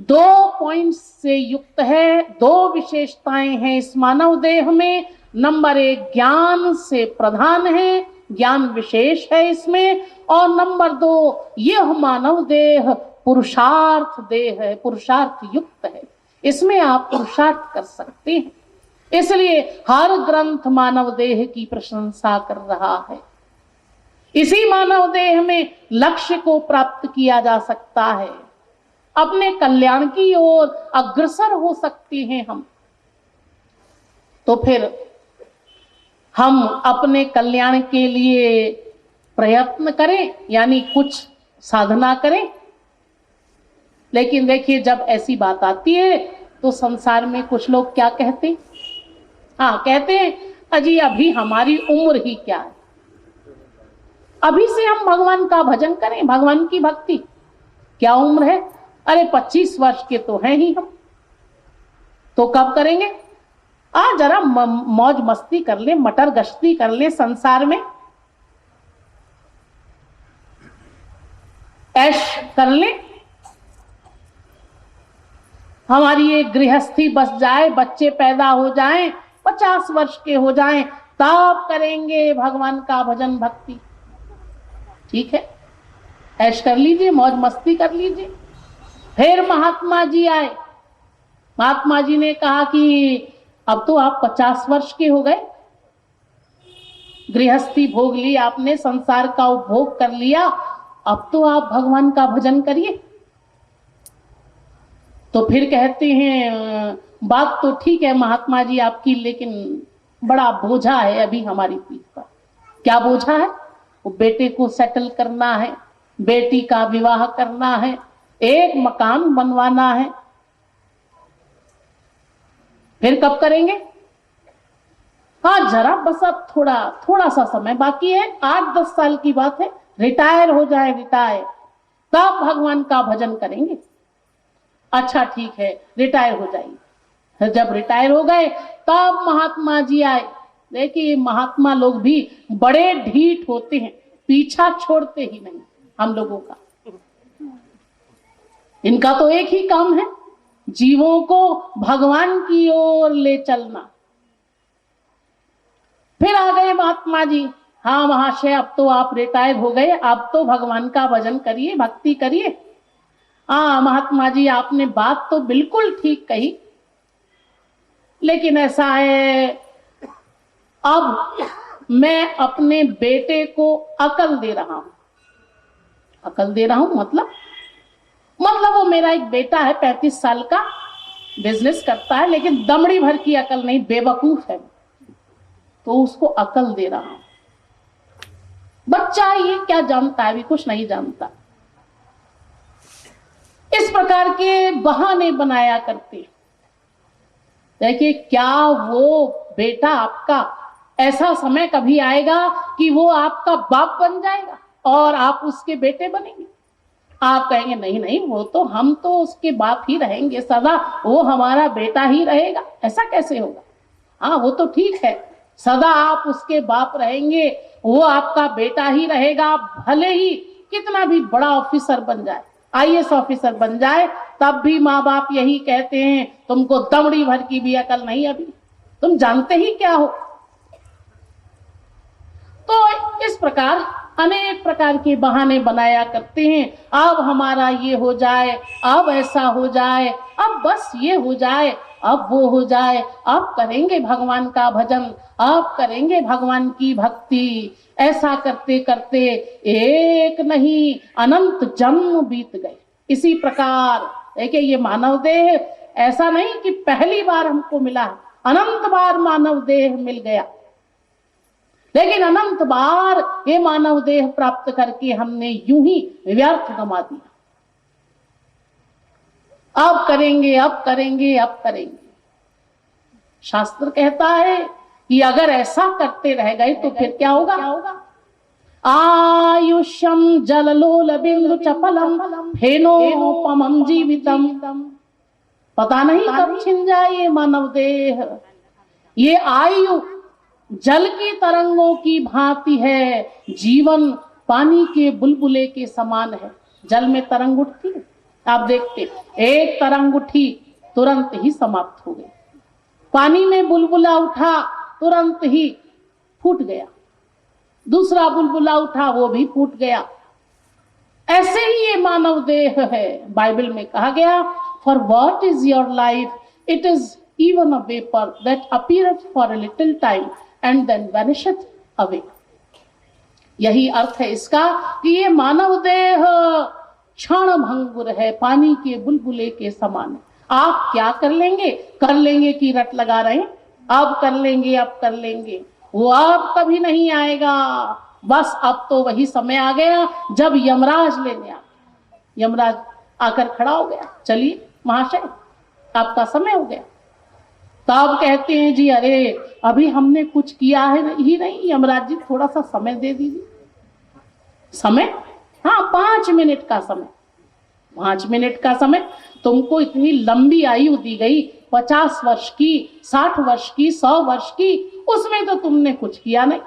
2 पॉइंट्स से युक्त है, 2 विशेषताएं हैं इस मानव देह में। नंबर 1 ज्ञान से प्रधान है, ज्ञान विशेष है इसमें, और नंबर 2 यह मानव देह पुरुषार्थ देह है, पुरुषार्थ युक्त है, इसमें आप पुरुषार्थ कर सकते हैं। इसलिए हर ग्रंथ मानव देह की प्रशंसा कर रहा है। इसी मानव देह में लक्ष्य को प्राप्त किया जा सकता है, अपने कल्याण की ओर अग्रसर हो सकते हैं हम। तो फिर हम अपने कल्याण के लिए प्रयत्न करें, यानी कुछ साधना करें। लेकिन देखिए, जब ऐसी बात आती है तो संसार में कुछ लोग क्या कहते हैं? हाँ, कहते हैं अजी अभी हमारी उम्र ही क्या है, अभी से हम भगवान का भजन करें, भगवान की भक्ति। क्या उम्र है? अरे 25 वर्ष के तो हैं ही हम, तो कब करेंगे? जरा मौज मस्ती कर ले, मटर गश्ती कर ले, संसार में ऐश कर ले, हमारी ये गृहस्थी बस जाए, बच्चे पैदा हो जाएं, 50 वर्ष के हो जाएं, तब करेंगे भगवान का भजन भक्ति। ठीक है, ऐश कर लीजिए, मौज मस्ती कर लीजिए। फिर महात्मा जी आए। महात्मा जी ने कहा कि अब तो आप 50 वर्ष के हो गए, गृहस्थी भोग ली आपने, संसार का उपभोग कर लिया, अब तो आप भगवान का भजन करिए। तो फिर कहते हैं, बात तो ठीक है महात्मा जी आपकी, लेकिन बड़ा बोझा है अभी हमारी पीठ पर। क्या बोझा है? वो बेटे को सेटल करना है, बेटी का विवाह करना है, एक मकान बनवाना है। फिर कब करेंगे? जरा बस अब थोड़ा सा समय बाकी है, 8-10 साल की बात है, रिटायर हो जाए, रिटायर, तब भगवान का भजन करेंगे। अच्छा ठीक है, रिटायर हो जाइए। जब रिटायर हो गए तब महात्मा जी आए। देखिए महात्मा लोग भी बड़े ढीठ होते हैं, पीछा छोड़ते ही नहीं हम लोगों का। इनका तो एक ही काम है, जीवों को भगवान की ओर ले चलना। फिर आ गए महात्मा जी। हाँ महाशय, अब तो आप रिटायर हो गए, अब तो भगवान का भजन करिए, भक्ति करिए। महात्मा जी आपने बात तो बिल्कुल ठीक कही, लेकिन ऐसा है, अब मैं अपने बेटे को अकल दे रहा हूं। अकल दे रहा हूं मतलब वो मेरा एक बेटा है, 35 साल का, बिजनेस करता है, लेकिन दमड़ी भर की अकल नहीं, बेवकूफ है, तो उसको अकल दे रहा हूं। बच्चा ये क्या जानता है, अभी कुछ नहीं जानता। इस प्रकार के बहाने बनाया करते। देखिए, क्या वो बेटा आपका, ऐसा समय कभी आएगा कि वो आपका बाप बन जाएगा और आप उसके बेटे बनेंगे? आप कहेंगे नहीं नहीं, वो तो, हम तो उसके बाप ही रहेंगे सदा, वो हमारा बेटा ही रहेगा। ऐसा कैसे होगा? वो तो ठीक है, सदा आप उसके बाप रहेंगे, वो आपका बेटा ही रहेगा। भले ही कितना भी बड़ा ऑफिसर बन जाए, IAS ऑफिसर बन जाए, तब भी माँ बाप यही कहते हैं, तुमको दमड़ी भर की भी अकल नहीं, अभी तुम जानते ही क्या हो। तो इस प्रकार अनेक प्रकार के बहाने बनाया करते हैं। अब हमारा ये हो जाए, अब ऐसा हो जाए, अब बस ये हो जाए, अब वो हो जाए, अब करेंगे भगवान का भजन, अब करेंगे भगवान की भक्ति। ऐसा करते करते एक नहीं अनंत जन्म बीत गए। इसी प्रकार देखिए, ये मानव देह ऐसा नहीं कि पहली बार हमको मिला, अनंत बार मानव देह मिल गया, लेकिन अनंत बार ये मानव देह प्राप्त करके हमने यूं ही व्यर्थ गंवा दिया। अब करेंगे, अब करेंगे, अब करेंगे। शास्त्र कहता है कि अगर ऐसा करते रह गए तो फिर क्या होगा? आयुष्यम जललोल बिंदु चपलम फेनोपमं जीवितम। पता नहीं कब छिन जाए ये मानव देह। ये आयु जल की तरंगों की भांति है, जीवन पानी के बुलबुले के समान है। जल में तरंग उठती है, आप देखते, एक तरंग उठी तुरंत ही समाप्त हो गई। पानी में बुलबुला उठा, तुरंत ही फूट गया। दूसरा बुलबुला उठा, वो भी फूट गया। ऐसे ही ये मानव देह है। बाइबल में कहा गया, for what is your life, it is even a vapor that appeareth for a little time and then vanisheth away। यही अर्थ है इसका कि ये मानव देह क्षण भंगुर है, पानी के बुलबुले के समान। आप क्या कर लेंगे? कर लेंगे की रट लगा रहे हैं, अब कर लेंगे, अब कर लेंगे, वो अब कभी नहीं आएगा। बस अब तो वही समय आ गया जब यमराज लेने आ, यमराज आकर खड़ा हो गया, चलिए महाशय आपका समय हो गया। तब कहते हैं जी, अरे अभी हमने कुछ किया है ही नहीं, यमराज जी थोड़ा सा समय दे दीजिए। समय, हाँ 5 मिनट का समय, 5 मिनट का समय। तुमको इतनी लंबी आयु दी गई, 50 वर्ष की, 60 वर्ष की, 100 वर्ष की, उसमें तो तुमने कुछ किया नहीं,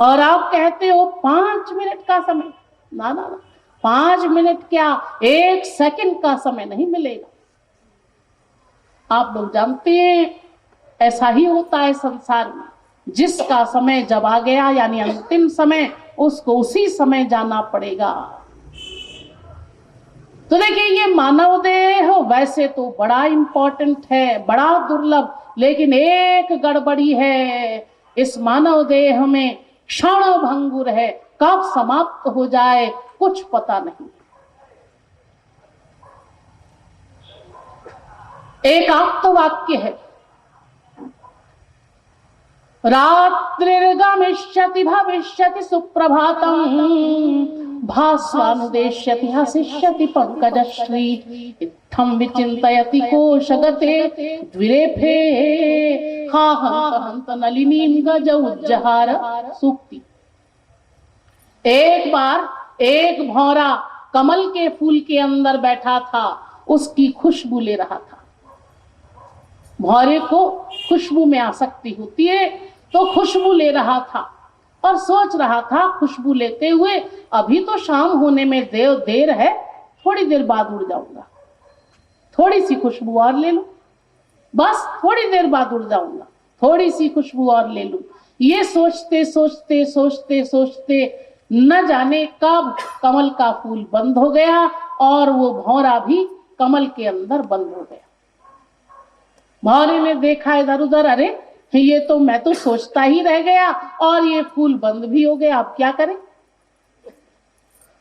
और आप कहते हो 5 मिनट का समय। ना ना ना, 5 मिनट क्या, 1 सेकंड का समय नहीं मिलेगा। आप लोग जानते हैं ऐसा ही होता है संसार में, जिसका समय जब आ गया यानी अंतिम समय, उसको उसी समय जाना पड़ेगा। तो देखिए, ये मानव देह वैसे तो बड़ा इंपॉर्टेंट है, बड़ा दुर्लभ, लेकिन एक गड़बड़ी है, इस मानव देह में क्षण भंगुर है, कब समाप्त हो जाए कुछ पता नहीं। एक आप्तवाक्य है, रात्रिर्गमिष्यति भविष्यति सुप्रभातम् भास्वानुदेश्यति हसिष्यति पंकजश्री इत्थं विचिन्तयति कोशगते द्विरेफे हा हंत हंत नलिनीं गज उज्जहार सूक्ति। एक बार एक भौरा कमल के फूल के अंदर बैठा था, उसकी खुशबू ले रहा था। भौरे को खुशबू में आसक्ति होती है, तो खुशबू ले रहा था और सोच रहा था खुशबू लेते हुए, अभी तो शाम होने में देर है, थोड़ी देर बाद उड़ जाऊंगा, थोड़ी सी खुशबू और ले लूं, बस थोड़ी देर बाद उड़ जाऊंगा, थोड़ी सी खुशबू और ले लूं। ये सोचते सोचते सोचते सोचते न जाने कब कमल का फूल बंद हो गया और वो भौरा भी कमल के अंदर बंद हो गया। भौरे ने देखा इधर उधर, अरे ये तो मैं तो सोचता ही रह गया और ये फूल बंद भी हो गया, अब क्या करें।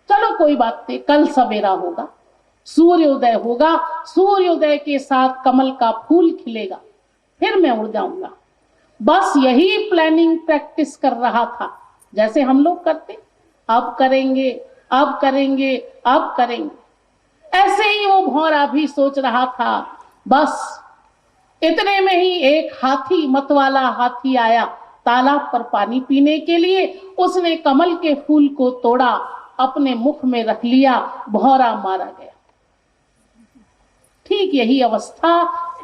चलो कोई बात नहीं, कल सवेरा होगा, सूर्योदय होगा, सूर्योदय के साथ कमल का फूल खिलेगा, फिर मैं उड़ जाऊंगा। बस यही प्लानिंग प्रैक्टिस कर रहा था, जैसे हम लोग करते, अब करेंगे, अब करेंगे, अब करेंगे। ऐसे ही वो भौरा भी सोच रहा था। बस इतने में ही एक हाथी, मतवाला हाथी आया तालाब पर पानी पीने के लिए। उसने कमल के फूल को तोड़ा, अपने मुख में रख लिया, भौरा मारा गया। ठीक यही अवस्था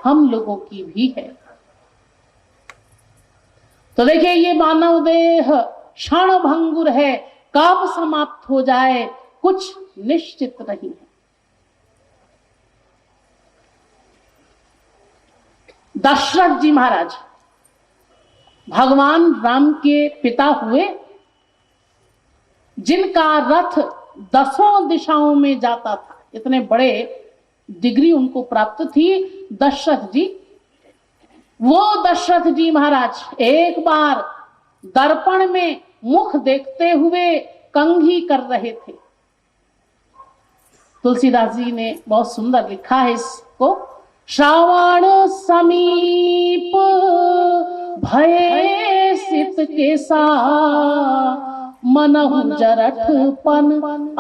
हम लोगों की भी है। तो देखिए, ये मानव देह क्षण भंगुर है, कब समाप्त हो जाए कुछ निश्चित नहीं है। दशरथ जी महाराज भगवान राम के पिता हुए, जिनका रथ 10 दिशाओं में जाता था, इतने बड़े डिग्री उनको प्राप्त थी दशरथ जी। वो दशरथ जी महाराज एक बार दर्पण में मुख देखते हुए कंघी कर रहे थे। तुलसीदास जी ने बहुत सुंदर लिखा है इसको, श्रावण समीप भये सित केसा मनहु जरठपन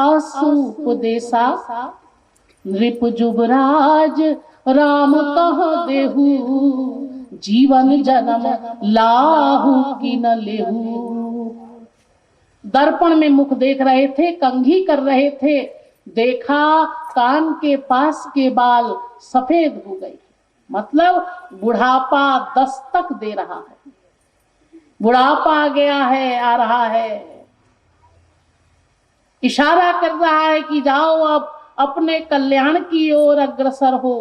असूप देसा नृप जुबराज राम कह देहु जीवन जन्म लाहु की न लेहु। दर्पण में मुख देख रहे थे, कंघी कर रहे थे, देखा कान के पास के बाल सफेद हो गए, मतलब बुढ़ापा दस्तक दे रहा है, बुढ़ापा आ गया है, आ रहा है, इशारा कर रहा है कि जाओ अब अपने कल्याण की ओर अग्रसर हो।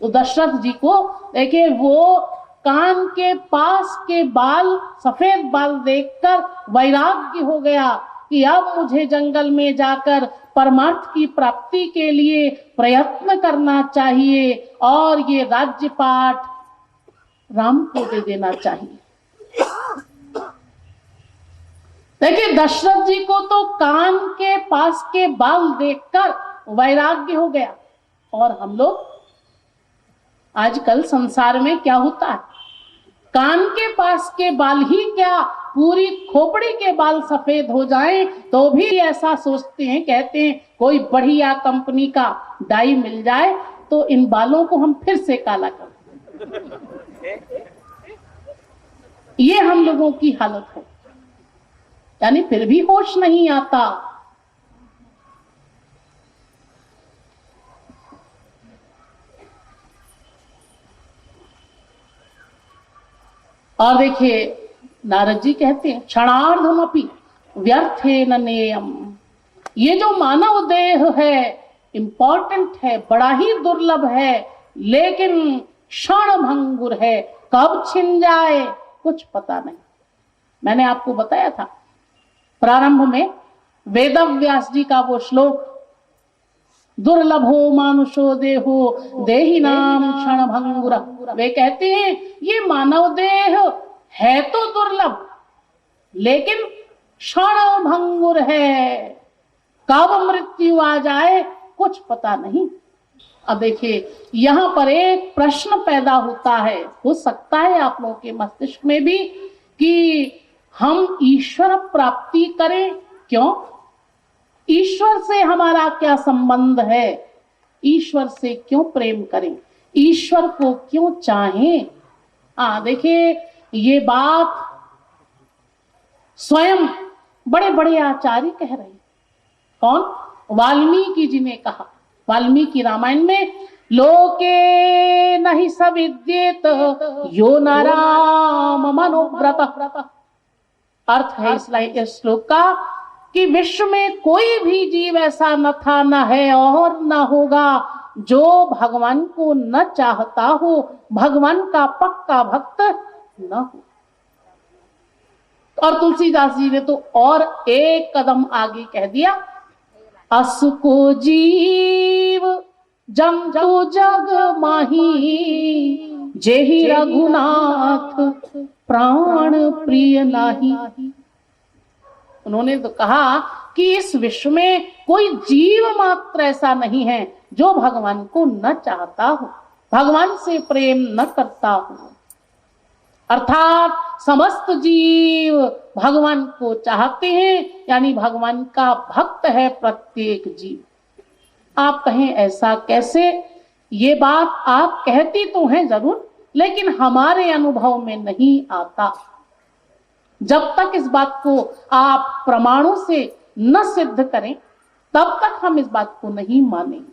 तो दशरथ जी को देखिए, वो कान के पास के बाल, सफेद बाल देखकर वैराग्य हो गया कि अब मुझे जंगल में जाकर परमार्थ की प्राप्ति के लिए प्रयत्न करना चाहिए और ये राज्यपाट राम को दे देना चाहिए। देखिए, दशरथ जी को तो कान के पास के बाल देखकर वैराग्य हो गया, और हम लोग आजकल संसार में क्या होता है, कान के पास के बाल ही क्या, पूरी खोपड़ी के बाल सफेद हो जाएं तो भी ऐसा सोचते हैं, कहते हैं कोई बढ़िया कंपनी का डाई मिल जाए तो इन बालों को हम फिर से काला कर दें। ये हम लोगों की हालत है। यानी फिर भी होश नहीं आता। और देखिए नारद जी कहते हैं क्षणार्धमपि व्यर्थेन नेयम, ये जो मानव देह है इंपॉर्टेंट है, बड़ा ही दुर्लभ है, लेकिन क्षणभंगुर है, कब छिन जाए कुछ पता नहीं। मैंने आपको बताया था प्रारंभ में वेदव्यास जी का वो श्लोक, दुर्लभो मानुषो देहो देहिनाम क्षणभंगुर, वे कहते हैं ये मानव देह है तो दुर्लभ लेकिन क्षणभंगुर है, कब मृत्यु आ जाए कुछ पता नहीं। अब देखिए यहां पर एक प्रश्न पैदा होता है, हो सकता है आप लोगों के मस्तिष्क में भी, कि हम ईश्वर प्राप्ति करें क्यों? ईश्वर से हमारा क्या संबंध है? ईश्वर से क्यों प्रेम करें? ईश्वर को क्यों चाहें? देखिए ये बात स्वयं बड़े बड़े आचार्य कह रहे हैं। कौन? वाल्मीकि जी ने कहा, वाल्मीकि रामायण में, लोके नहि सविद्येत यो न राम मनोव्रत। अर्थ है इस श्लोक का कि विश्व में कोई भी जीव ऐसा न था, न है और न होगा जो भगवान को न चाहता हो, भगवान का पक्का भक्त न हो। और तुलसीदास जी ने तो और एक कदम आगे कह दिया, असको जीव जंतु जग माही, जेहि रघुनाथ प्राण प्रिय नाही। उन्होंने तो कहा कि इस विश्व में कोई जीव मात्र ऐसा नहीं है जो भगवान को न चाहता हो, भगवान से प्रेम न करता हो। अर्थात समस्त जीव भगवान को चाहते हैं, यानी भगवान का भक्त है प्रत्येक जीव। आप कहें ऐसा कैसे? ये बात आप कहती तो हैं जरूर, लेकिन हमारे अनुभव में नहीं आता। जब तक इस बात को आप प्रमाणों से न सिद्ध करें तब तक हम इस बात को नहीं मानेंगे,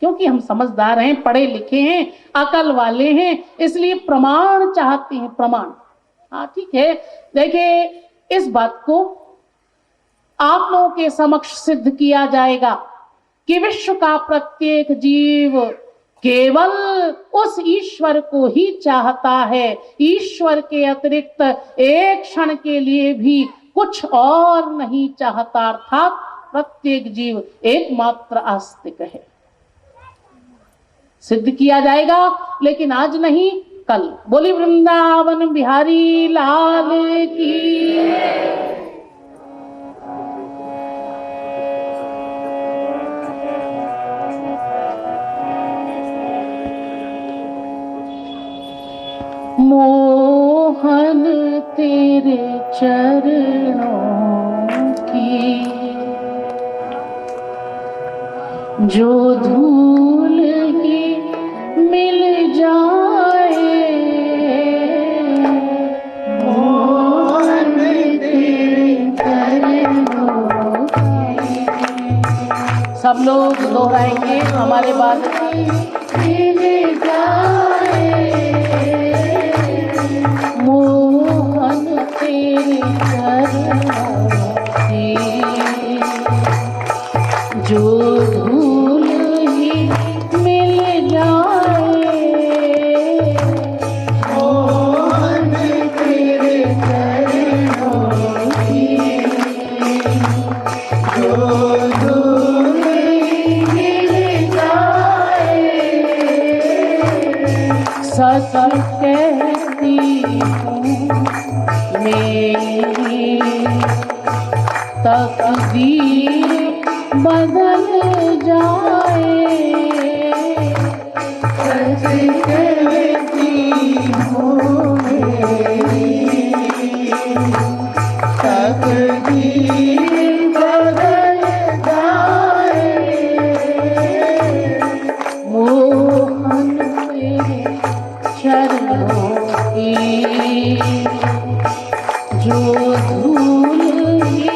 क्योंकि हम समझदार हैं, पढ़े लिखे हैं, अकल वाले हैं, इसलिए प्रमाण चाहते हैं, प्रमाण। ठीक है, देखिए इस बात को आप लोगों के समक्ष सिद्ध किया जाएगा कि विश्व का प्रत्येक जीव केवल उस ईश्वर को ही चाहता है, ईश्वर के अतिरिक्त एक क्षण के लिए भी कुछ और नहीं चाहता। अर्थात प्रत्येक जीव एकमात्र आस्तिक है। सिद्ध किया जाएगा, लेकिन आज नहीं कल। बोली वृंदावन बिहारी लाल की। मोहन तेरे चरणों की जो धूल ही मिल जाए, मोहन तेरे चरणों की। सब लोग दोहराएंगे हमारे बाद। मिल जाए मोहन तेरे चरणों की जो धूल ही मिल जाए, मोहन तेरे चरणों की जो धूल ही मिल जाए। सच कहती मेरी तकदीर बदल जाए, सच कहती हूँ मेरी तकदीर बदल जाए। मोहन तेरे चरणों की जो धूल ही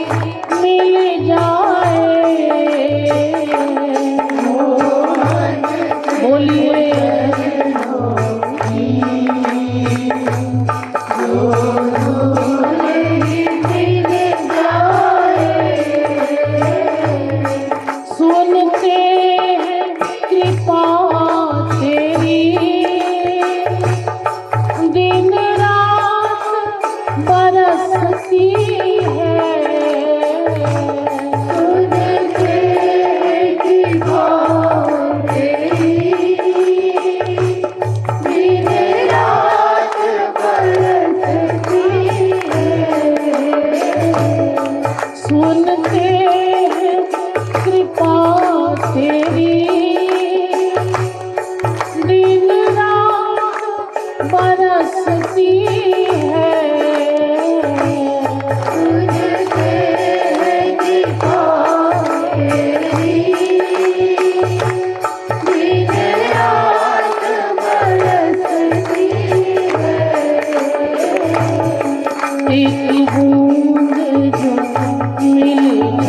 सुनते हैं कृपा तेरी, दिन रात बरसती है। सुनते हैं कृपा तेरी, दिन रात बरसती है। एक बूंद जो मिल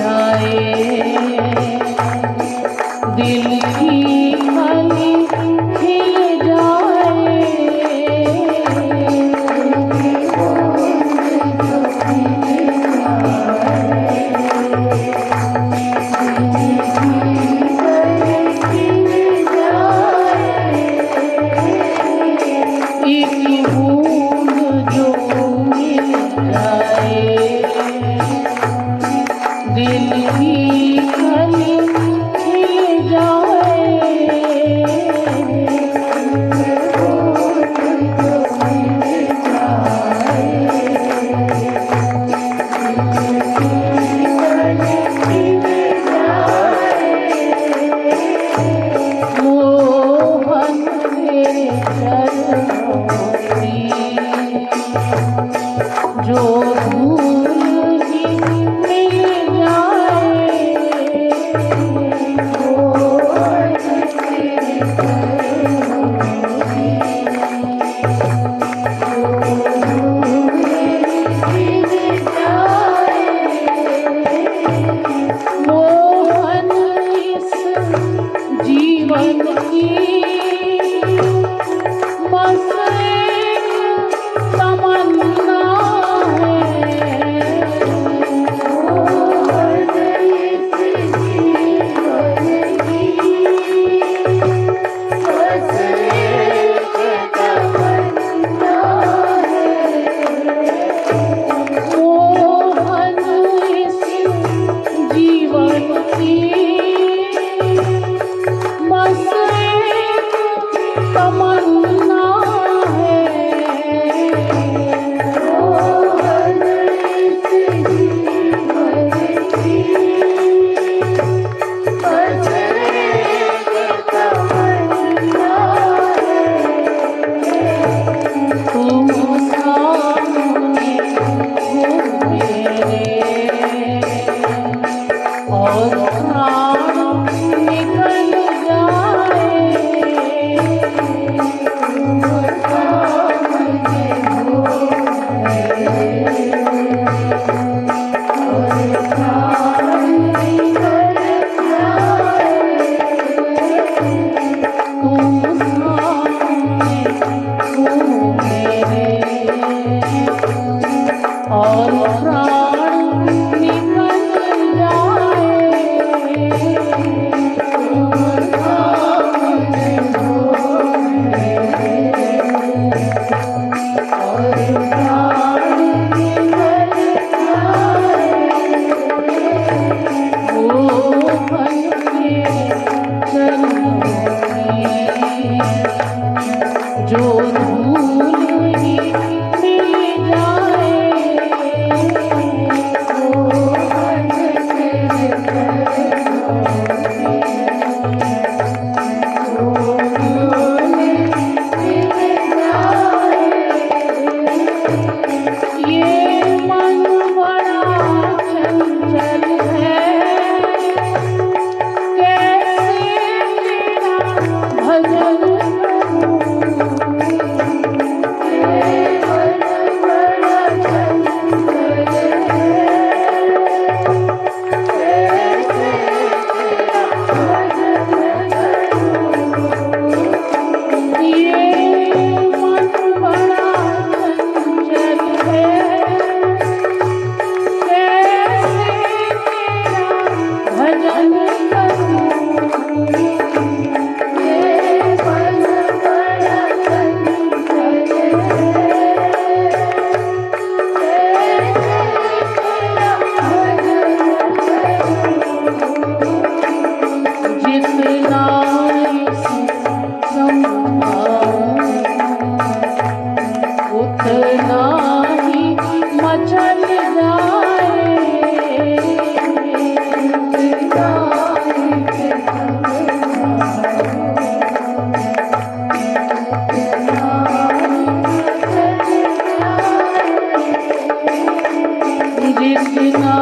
उतना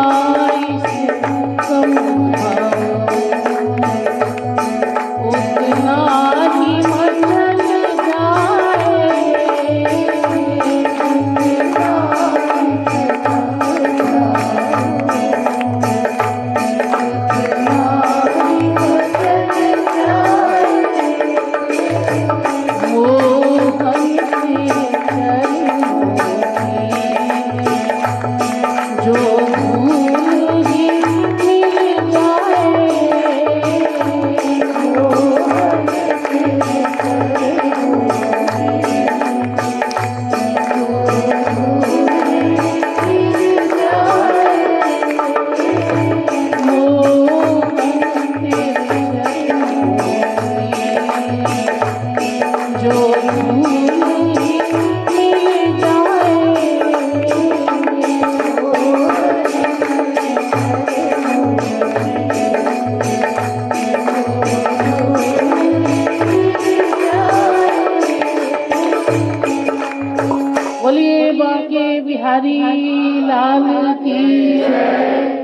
इसे समझाओ, उतना ही मचल जाए। जो भूल ही मिल बोलिए बांके बिहारी लाल की जय।